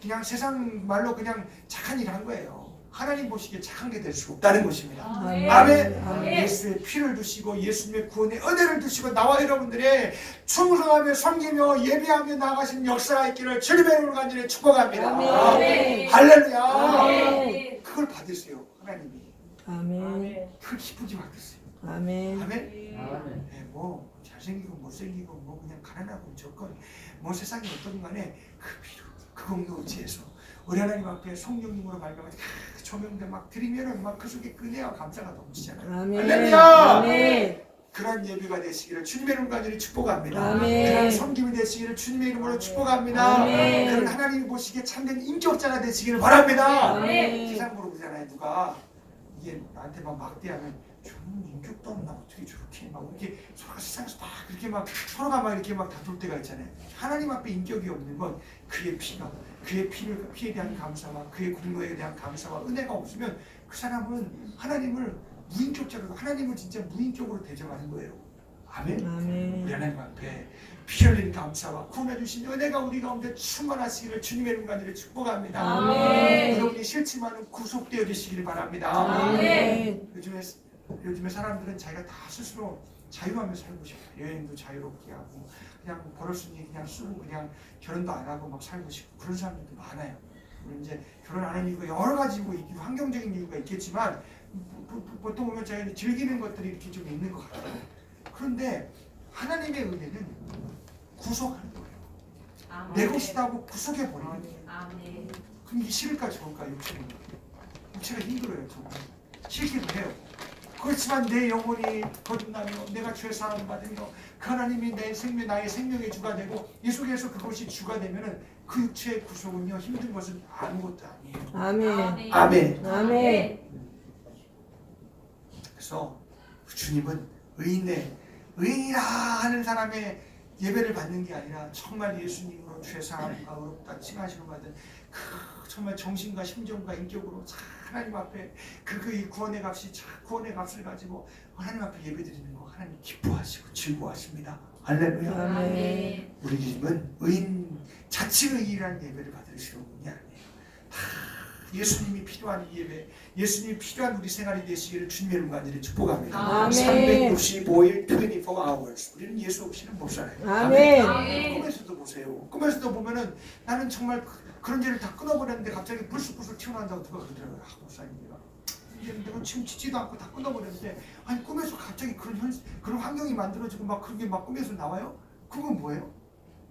그냥 세상 말로 그냥 착한 일 한 거예요. 하나님 보시기에 착한 게 될 수 없다는 것입니다. 아멘. 아멘. 아멘. 예수의 피를 두시고 예수님의 구원의 은혜를 두시고 나와 여러분들의 충성하며 섬기며 예배하며 나아가시는 역사가 있기를 주님의 이름으로 간절히 축복합니다. 아멘. 할렐루야. 아멘. 그걸 받으세요. 하나님이. 아멘. 그걸 기쁘게 받으세요. 아멘. 아멘. 네, 뭐 잘생기고 못생기고 뭐 그냥 가난하고 적건 뭐 세상이 어떤 간에 그 피로 그 공로 의지해서 우리 하나님 앞에 성령님으로 말미암아서 조명들 막 드리면은 막 그 속에 은혜와 감사가 넘치잖아요. 아멘. 할렐루야. 아멘. 그런 예배가 되시기를 주님의 이름으로 간절히 축복합니다. 아멘. 그런 섬김이 되시기를 주님의 이름으로 축복합니다. 아멘. 그런 하나님이 보시기에 참된 인격자가 되시기를 바랍니다. 아멘. 세상 물어보잖아요. 누가 이게 나한테 막 막대하면 저는 인격도 없나 어떻게 저렇게 막 이렇게 서로가 세상에서 막 그렇게 막 서로가 막 이렇게 막 다툴 때가 있잖아요. 하나님 앞에 인격이 없는 건 그의 피가 그의 피에 대한 감사와 그의 공로에 대한 감사와 은혜가 없으면 그 사람은 하나님을 무인격자로 하나님을 진짜 무인격으로 대접하는 거예요. 아멘. 아멘. 우리 하나님 앞에 피 흘린 감사와 구원해 주신 은혜가 우리 가운데 충만하시기를 주님의 이름 간절히 축복합니다. 아멘. 여러분이 싫지만 구속되어 주시기를 바랍니다. 아멘. 요즘에 사람들은 자기가 다 스스로 자유하며 살고 싶어요. 여행도 자유롭게 하고 그냥 벌었으니 그냥 쓰고 그냥 결혼도 안 하고 막 살고 싶고 그런 사람들도 많아요. 물론 이제 결혼 안 하는 이유가 여러 가지 이유고 환경적인 이유가 있겠지만 보통 보면 자기가 즐기는 것들이 이렇게 좀 있는 것 같아요. 그런데 하나님의 은혜는 구속하는 거예요. 내 것이다고 구속해버리는 거예요. 아멘. 그럼 이게 싫을까 좋을까 육체는? 육체가 힘들어요. 정말. 싫기도 해요. 그렇지만 내 영혼이 거듭나며 내가 죄 사함 받으며 그 하나님이 내 생명 나의 생명의 주가 되고 이 속에서 그것이 주가 되면은 그 육체의 구속은요 힘든 것은 아무것도 아니에요. 아멘. 아멘. 아멘. 그래서 주님은 의인이라 하는 사람의 예배를 받는 게 아니라 정말 예수님으로 죄사함과 의롭다 칭하심을 받은 그 정말 정신과 심정과 인격으로 하나님 앞에 그 구원의 값을 가지고 하나님 앞에 예배드리는 거 하나님 기뻐하시고 즐거워하십니다. 할렐루야. 아멘. 우리 주님은 의인, 자칭 의인이라는 예배를 받으시는 분이 아니에요. 다 예수님이 필요한 예배, 예수님이 필요한 우리 생활이 되시기를 주님의 이름으로 간절히 축복합니다. 아멘. 365일 24 hours 우리는 예수 없이는 못 살아요. 아멘. 꿈에서도 보세요. 꿈에서도 보면은 나는 정말 그런 죄를 다 끊어버렸는데 갑자기 불쑥불쑥 튀어나온다고 누가 그러더라고요. 목사님이가 내가 지금 짓지도 않고 다 끊어버렸는데 아니 꿈에서 갑자기 그런 환경이 만들어지고 막 그런 게 막 꿈에서 나와요? 그건 뭐예요?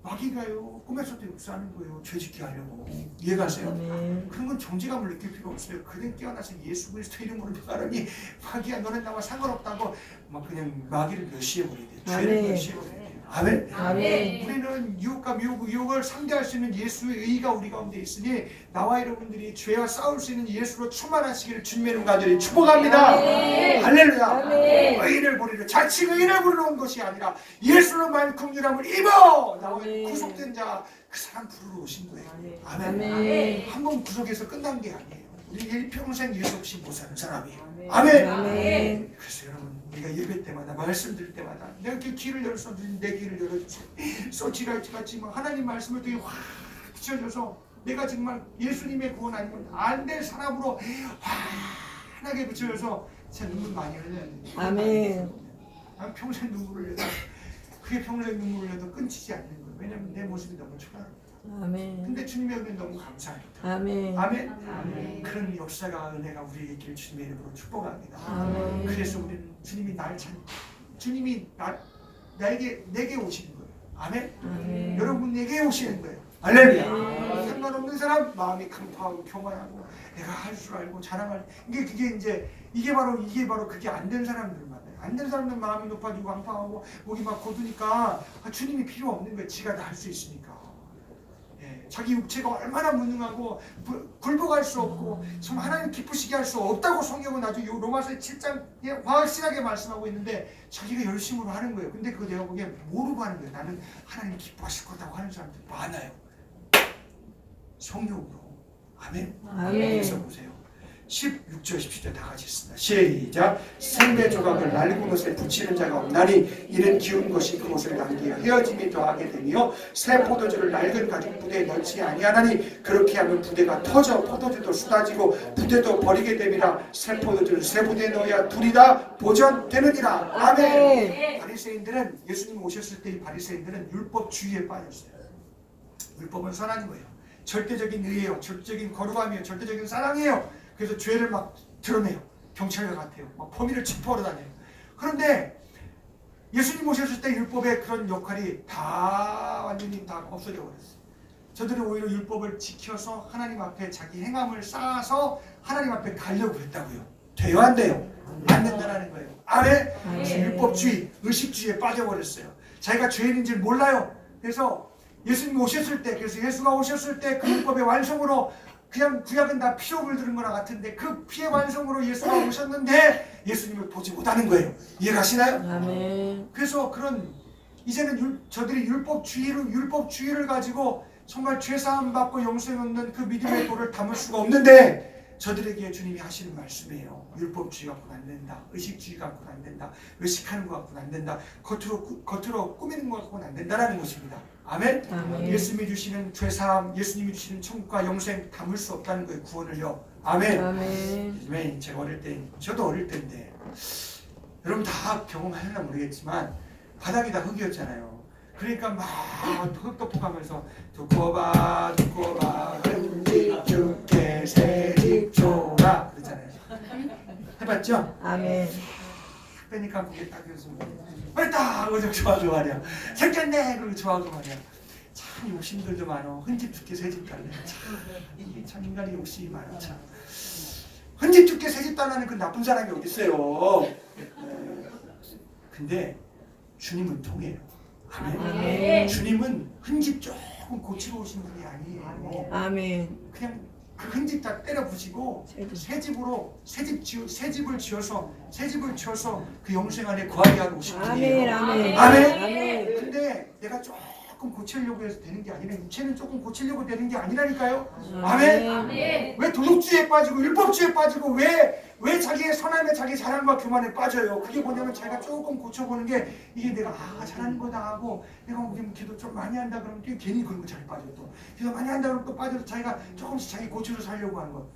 마귀가요 꿈에서도 역사하는 거예요. 죄짓게 하려고. 이해가세요? 아멘. 그런 건 정죄감을 느낄 필요 없어요. 그냥 깨어나서 예수 그리스도 이름으로 말하니 마귀야 너는 나와 상관없다고 막 그냥 마귀를 멸시해버려야 돼요. 죄를 아멘. 멸시해버려야 돼요. 아멘. 아멘. 우리는 유혹과 유혹을 상대할 수 있는 예수의 의가 우리 가운데 있으니 나와 여러분들이 죄와 싸울 수 있는 예수로 충만하시기를 주님의 이름 간절히 축복합니다. 아멘. 할렐루야. 아멘. 의인을 부리려 자칭 의인을 부르러 온 것이 아니라 예수로만 긍휼함을 입어 나와 아멘. 구속된 자 그 사람 부르러 오신 거예요. 아멘. 아멘. 한 번 구속해서 끝난 게 아니에요. 우리 일평생 예수 없이 못 사는 사람이에요. 아멘. 아멘. 그래서 여러분 우리가 예배 때마다 말씀 드릴 때마다 내가 이렇게 귀를 열어서 내 귀를 열어주세요. 소치랄지 같이 막 하나님 말씀을 되게 확 비춰줘서 내가 정말 예수님의 구원 아니면 안 될 사람으로 환하게 비춰줘서 제 눈물 많이 흘려야 돼요. 아멘. 난 평생 눈물을 흘려도 그게 평생 눈물을 흘려도 끊지지 않는 거예요. 왜냐면 내 모습이 너무 초라해요. 아멘. 근데 주님의 은혜 너무 감사합니다. 아멘. 아멘. 그런 역사가 은혜가 우리에게 있길 주님의 이름으로 축복합니다. 아멘. 그래서 우리는 주님이 주님이 내게 오시는 거예요. 아멘. 아멘. 여러분에게 오시는 거예요. 할렐루야. 아멘. 상관없는 사람 마음이 강파하고 교만하고 내가 할 줄 알고 자랑할 이게 바로 그게 안 된 사람들 만나요. 안 된 사람들 마음이 높아지고 강파하고 목이 막 고두니까 주님이 필요 없는 거예요. 지가 다 할 수 있으니까. 자기 육체가 얼마나 무능하고 굴복할 수 없고 정말 하나님 기쁘시게 할 수 없다고 성경은 아주 로마서 7장에 확실하게 말씀하고 있는데 자기가 열심으로 하는 거예요. 근데 그거 내가 보기엔 모르고 하는 거예요. 나는 하나님 기뻐하실 거라고 하는 사람들 많아요. 성경으로. 아멘. 아멘. 그래서 보세요. 16절 17절 다 같이 있습니다. 시작. 생배 조각을 낡은 것에 붙이는 자가 없나니 이는 기운 것이 그것을 남기어 헤어짐이 더하게 되며 새 포도주를 낡은 가죽 부대에 넣지 아니하나니 그렇게 하면 부대가 터져 포도주도 쏟아지고 부대도 버리게 됨이라 새 포도주를 새 부대에 넣어야 둘이 다 보존되느니라. 아멘. 바리새인들은 예수님 오셨을 때 이 바리새인들은 율법주의에 빠졌어요. 율법은 선한 거예요. 절대적인 의예요. 절대적인 거룩함이에요. 절대적인 사랑이에요. 그래서 죄를 막 드러내요. 경찰과 같아요. 막 범인을 체포하러 다녀요. 그런데 예수님 오셨을 때 율법의 그런 역할이 다 완전히 다 없어져 버렸어요. 저들은 오히려 율법을 지켜서 하나님 앞에 자기 행함을 쌓아서 하나님 앞에 가려고 했다고요. 돼요 안 돼요? 안 된다라는 거예요. 아멘. 그래서 율법주의, 의식주의에 빠져버렸어요. 자기가 죄인인지 몰라요. 그래서 예수님 오셨을 때, 그래서 예수가 오셨을 때 그 율법의 완성으로 그냥 구약은 다 피로 물들은 거나 같은데 그 피의 완성으로 예수가 오셨는데 예수님을 보지 못하는 거예요. 이해가시나요? 아멘. 그래서 이제는 저들이 율법주의를 가지고 정말 죄사함 받고 영생 얻는 그 믿음의 도를 담을 수가 없는데 저들에게 주님이 하시는 말씀이에요. 율법주의 갖고는 안 된다. 의식주의 갖고는 안 된다. 의식하는 것 갖고는 안 된다. 겉으로 꾸미는 것 갖고는 안 된다라는 것입니다. 아멘? 아멘. 예수님이 주시는 죄사함, 예수님이 주시는 천국과 영생 담을 수 없다는 거예요. 구원을요. 아멘. 아멘. 요즘에 제가 어릴 때, 저도 어릴 때인데 여러분 다 경험하셨나 모르겠지만 바닥이 다 흙이었잖아요. 그러니까 막 흙덮어가면서 두고 봐 흙집 죽게 새집 줘라 그러잖아요. 해봤죠? 아멘. 빼니까 그게 딱 그래서 딱 그러죠. 좋아하고 말이야. 생겼네 그러고 좋아하고 말이야. 참 욕심들도 많어. 흔집 죽게 새집 달래. 참 인간이 욕심이 많아. 참 흔집 죽게 새집 달라는 그 나쁜 사람이 어디 있어요? 근데 주님은 통해요. 아멘. 아멘. 주님은 흔집 조금 고치러 오신 분이 아니에요. 아멘. 그냥 그 흔집 다 때려 부시고 새 집을 지어서 그 영생 안에 거하게 하고 오신 분이에요. 아멘. 아멘. 아멘. 아멘. 근데 내가 조금 조금 고치려고 해서 되는 게 아니라 육체는 조금 고치려고 되는 게 아니라니까요. 아멘. 아멘. 왜 도덕주의에 빠지고 율법주의에 빠지고 왜 자기의 선함에 자기 자랑과 교만에 빠져요? 그게 뭐냐면 자기가 조금 고쳐보는 게 이게 내가 잘하는 거다 하고 내가 뭐 기도 좀 많이 한다 그러면 또 괜히 그런 거 잘 빠져 또 기도 많이 한다 그러면 또 빠져서 자기가 조금씩 자기 고쳐서 살려고 하는 거.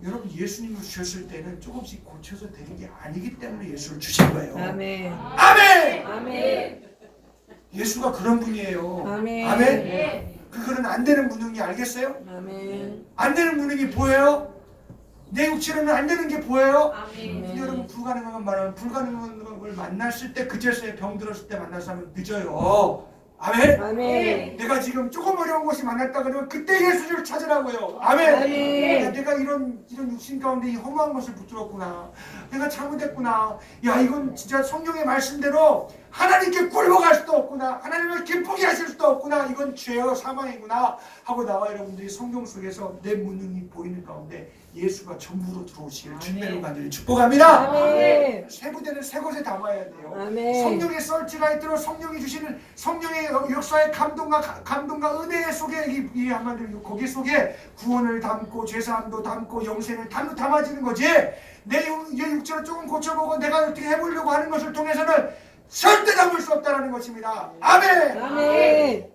여러분 예수님을 주셨을 때는 조금씩 고쳐서 되는 게 아니기 때문에 예수를 주신 거예요. 아멘. 아멘! 아멘. 예수가 그런 분이에요. 아멘. 아멘. 그거는 안 되는 무능이 알겠어요? 아멘. 안 되는 무능이 보여요? 내 육체로는 안 되는 게 보여요? 아멘. 근데 여러분 불가능한 건 말하면 불가능한 걸 만났을 때 그제서야 병 들었을 때 만나서 하면 늦어요. 아멘? 아멘. 내가 지금 조금 어려운 것이 만났다 그러면 그때 예수를 찾으라고요. 아멘. 아멘. 내가 이런 육신 가운데 이 허무한 것을 붙들었구나. 내가 잘못했구나. 야 이건 진짜 성경의 말씀대로 하나님께 굴복할 수도 없구나. 하나님을 기쁘게 하실 수도 없구나. 이건 죄와 사망이구나 하고 나와 여러분들이 성경 속에서 내 무능이 보이는 가운데 예수가 전부로 들어오시기를 주님으로 간절히 축복합니다. 아멘. 새 부대는 새 곳에 담아야 돼요. 아멘. 성령의 설치라이트로 성령이 주시는 성령의 역사의 감동과 은혜 속에 이 한마디로 거기 속에 구원을 담고 죄사함도 담고 영생을 담아지는 거지. 내 육체를 조금 고쳐보고 내가 어떻게 해보려고 하는 것을 통해서는 절대 담을 수 없다는 것입니다. 아멘. 아멘.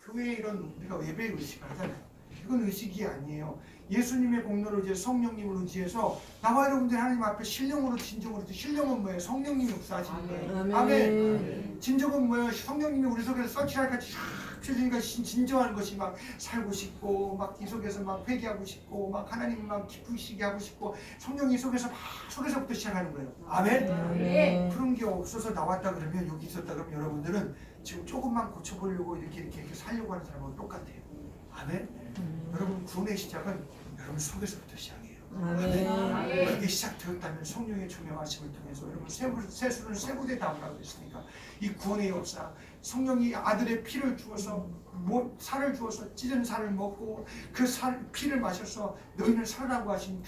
교회에 이런 우리가 예배 의식을 하잖아요. 이건 의식이 아니에요. 예수님의 공로를 이제 성령님을 의지해서 나와 여러분들 하나님 앞에 신령으로 진정으로 신령은 뭐예요? 성령님이 역사하시는 거예요. 아멘. 아멘. 진정은 뭐예요? 성령님이 우리 속에서 서치할 같이 쫙 펴주니까 진정하는 것이 막 살고 싶고 막 이 속에서 막 회개하고 싶고 막 하나님 막 기쁘시게 하고 싶고 성령이 속에서 막 속에서부터 시작하는 거예요. 아멘. 아멘. 그런 게 없어서 나왔다 그러면 여기 있었다 그러면 여러분들은 지금 조금만 고쳐보려고 이렇게 살려고 하는 사람하고 똑같아요. 아멘. 여러분 구원의 시작은 여러분 속에서부터 시작해요. 아멘. 그게 시작되었다면 성령의 조명하심을 통해서 여러분 세수는 세부대 담으라고 했으니까 이 구원의 역사 성령이 아들의 피를 주어서 살을 주어서 찢은 살을 먹고 그 피를 마셔서 너희는 살으라고 하신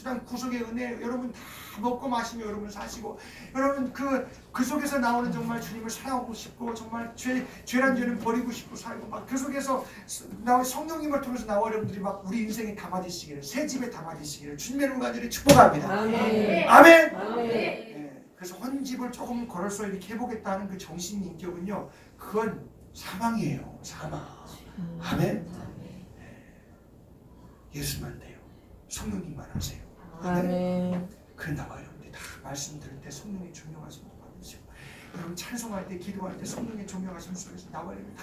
그냥 구속의 은혜 여러분 다 먹고 마시며 여러분 사시고 여러분 그 속에서 나오는 정말 주님을 사랑하고 싶고 정말 죄란 죄는 버리고 싶고 살고 막 그 속에서 성령님을 통해서 나와 여러분들이 막 우리 인생에 담아지시기를 새 집에 담아지시기를 주님의 이름으로 간절히 축복합니다. 아멘. 아멘. 아멘. 네, 그래서 헌집을 조금 걸어서 이렇게 해보겠다는 그 정신 인격은요 그건 사망이에요. 사망. 아멘. 예수만 돼요. 성령님만 하세요. 아멘. 그래 나와 여러분들 다 말씀 들을 때 성령의 조명하심을 받으시고 여러분 찬송할 때 기도할 때 성령의 조명하심 속에서 나와 여러분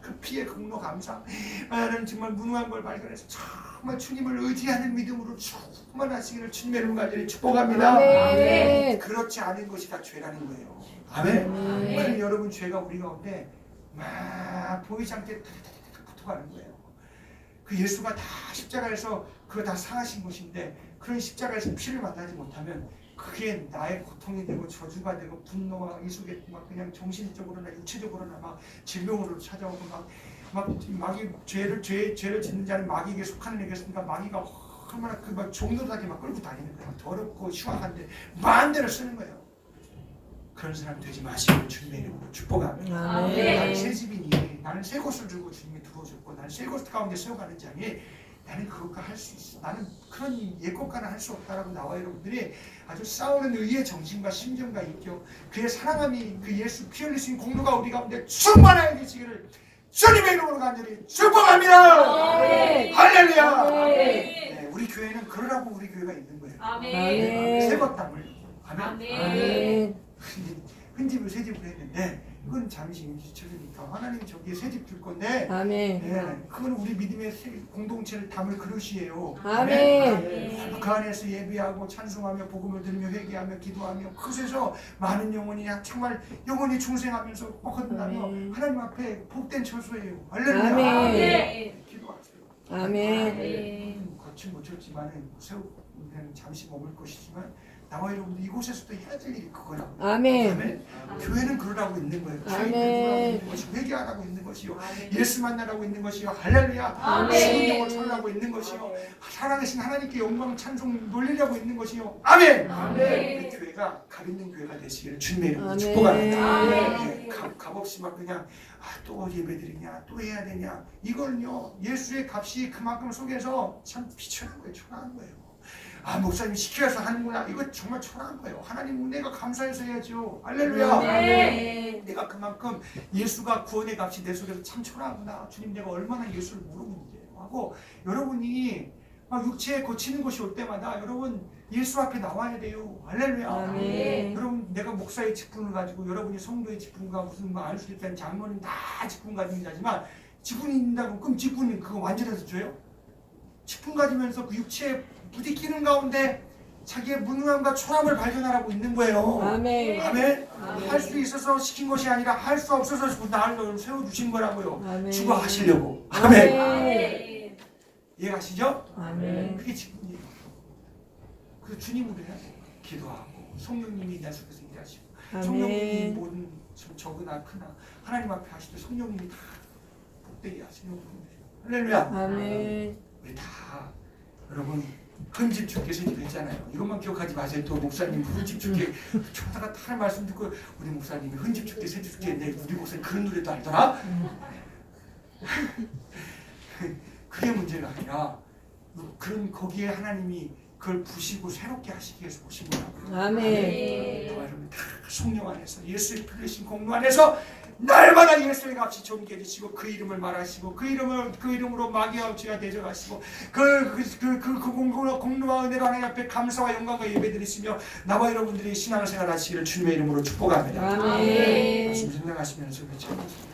그 피의 공로 감사 나는 정말 무능한 걸 발견해서 정말 주님을 의지하는 믿음으로 충만하시기를 주님의 이름으로 간절히 축복합니다. 아멘. 그렇지 않은 것이 다 죄라는 거예요. 아멘. 그럼 여러분 죄가 우리 가운데 막 보이지 않게 붙어가는 거예요. 그 예수가 다 십자가에서 그거 다 상하신 것인데 그런 십자가에서 피를 만나지 못하면 그게 나의 고통이 되고 저주가 되고 분노가 이 속에 막 그냥 정신적으로나 육체적으로나 막 질병으로 찾아오고 막 마귀 죄를 짓는 자는 마귀에게 속하는 애겠습니까? 마귀가 얼마나 그 막 종노릇하게 막 끌고 다니는 거예요. 더럽고 흉악한데 마음대로 쓰는 거예요. 그런 사람 되지 마시고 주님의 이름으로 축복합니다. 아멘. 나는 새 집이니 나는 새 곳을 주고 주님이 들어오셨고 나는 새 곳 가운데 세워가는 자니 나는 그것과 할 수 있어. 나는 그런 옛것과는 할 수 없다라고 나와 여러분들이 아주 싸우는 의의 정신과 심정과 인격 그의 사랑함이 그 예수 피 흘리신 공로가 우리 가운데 충만하게 되시기를 주님의 이름으로 간절히 축복합니다. 아멘. 할렐루야. 아멘. 네, 우리 교회는 그러라고 우리 교회가 있는 거예요. 아멘. 새것 담을 아멘. 아멘. 흠집을 새 집을 했는데 이건 잠시 임시처리니까 하나님이 저기에 새 집 줄 건데 아멘. 네, 그건 우리 믿음의 공동체를 담을 그릇이에요. 아멘. 그 안에서 예배하고 찬송하며 복음을 들으며 회개하며 기도하며 그곳에서 많은 영혼이 정말 영혼이 중생하면서 거듭나며 하나님 앞에 복된 처소예요. 할렐루야. 아멘. 기도하세요. 아멘. 거친 못쳤지만은 세우는 잠시 머물 것이지만 나와 여러분들 이곳에서도 해야 될 일이 그거라고. 아멘. 교회는 그러라고 있는 거예요. 아멘. 교회는 그러라고 있는 것이 회개하라고 있는 것이 것이요. 아멘. 예수 만나라고 있는 것이요. 할렐루야. 아멘. 죽은 영을 살라고 있는 것이요. 살아계신 하나님께 영광 찬송 돌리려고 있는 것이요. 아멘. 아멘. 우리 교회가 값 있는 교회가 되시기를 주님의 이름으로 아멘. 축복합니다. 아멘. 값 없이 막 그냥 또 예배드리냐 또 해야 되냐 이걸요 예수의 값이 그만큼 속에서 참 비천한 거예요. 초라한 거예요. 목사님 시켜서 하는구나 이거 정말 초라한 거예요. 하나님 내가 감사해서 해야죠. 할렐루야. 아멘. 내가 그만큼 예수가 구원의 값이 내 속에서 참 초라하구나. 주님 내가 얼마나 예수를 모르고 있는데 하고 여러분이 막 육체에 고치는 것이 올 때마다 여러분 예수 앞에 나와야 돼요. 할렐루야. 아멘. 여러분 내가 목사의 직분을 가지고 여러분이 성도의 직분과 무슨 뭐 안수 집단 장로님 다 직분 가지고 하지만 직분이 있다고 그럼 직분이 그거 완전해서 줘요? 직분 가지면서 그 육체에 부딪히는 가운데 자기의 무능함과 초람을 발견하라고 있는 거예요. 아멘. 아멘. 아멘. 할 수 있어서 시킨 것이 아니라 할 수 없어서 나를 세워주신 거라고요. 아멘. 주가 하시려고. 아멘. 아멘. 이해가시죠? 아멘. 그게 직분이에요. 그래서 주님으로 해야 돼요. 기도하고 성령님이 내 속에서 일하시고 성령님이 아멘. 모든 적으나 크나 하나님 앞에 하실 때 성령님이 다 복되게 하시는 분이에요. 할렐루야. 아멘. 우리 다 여러분 헌집 주께 세집했잖아요. 이것만 기억하지 마세요. 또 목사님 헌집 주께 초다가 다른 말씀 듣고 우리 목사님이 헌집 주께 세집 주께 했는데 우리 목사님 그런 노래도 알더라. 그게 문제가 아니라 그런 거기에 하나님이 그걸 부시고 새롭게 하시기 위해서 오신 거라고요. 아멘. 저와 여러분 다 성령 안에서 예수의 피 흘리신 공로 안에서 날마다 예수의 값이 존귀해지시고 그 이름을 말하시고 그 이름으로 마귀와 죄가 대적하시고 그 공로와 은혜로 하나님 앞에 감사와 영광과 예배드리시며 나와 여러분들이 신앙을 생활하시기를 주님의 이름으로 축복합니다. 아멘. 말씀 생각하시면서 외쳐보세요.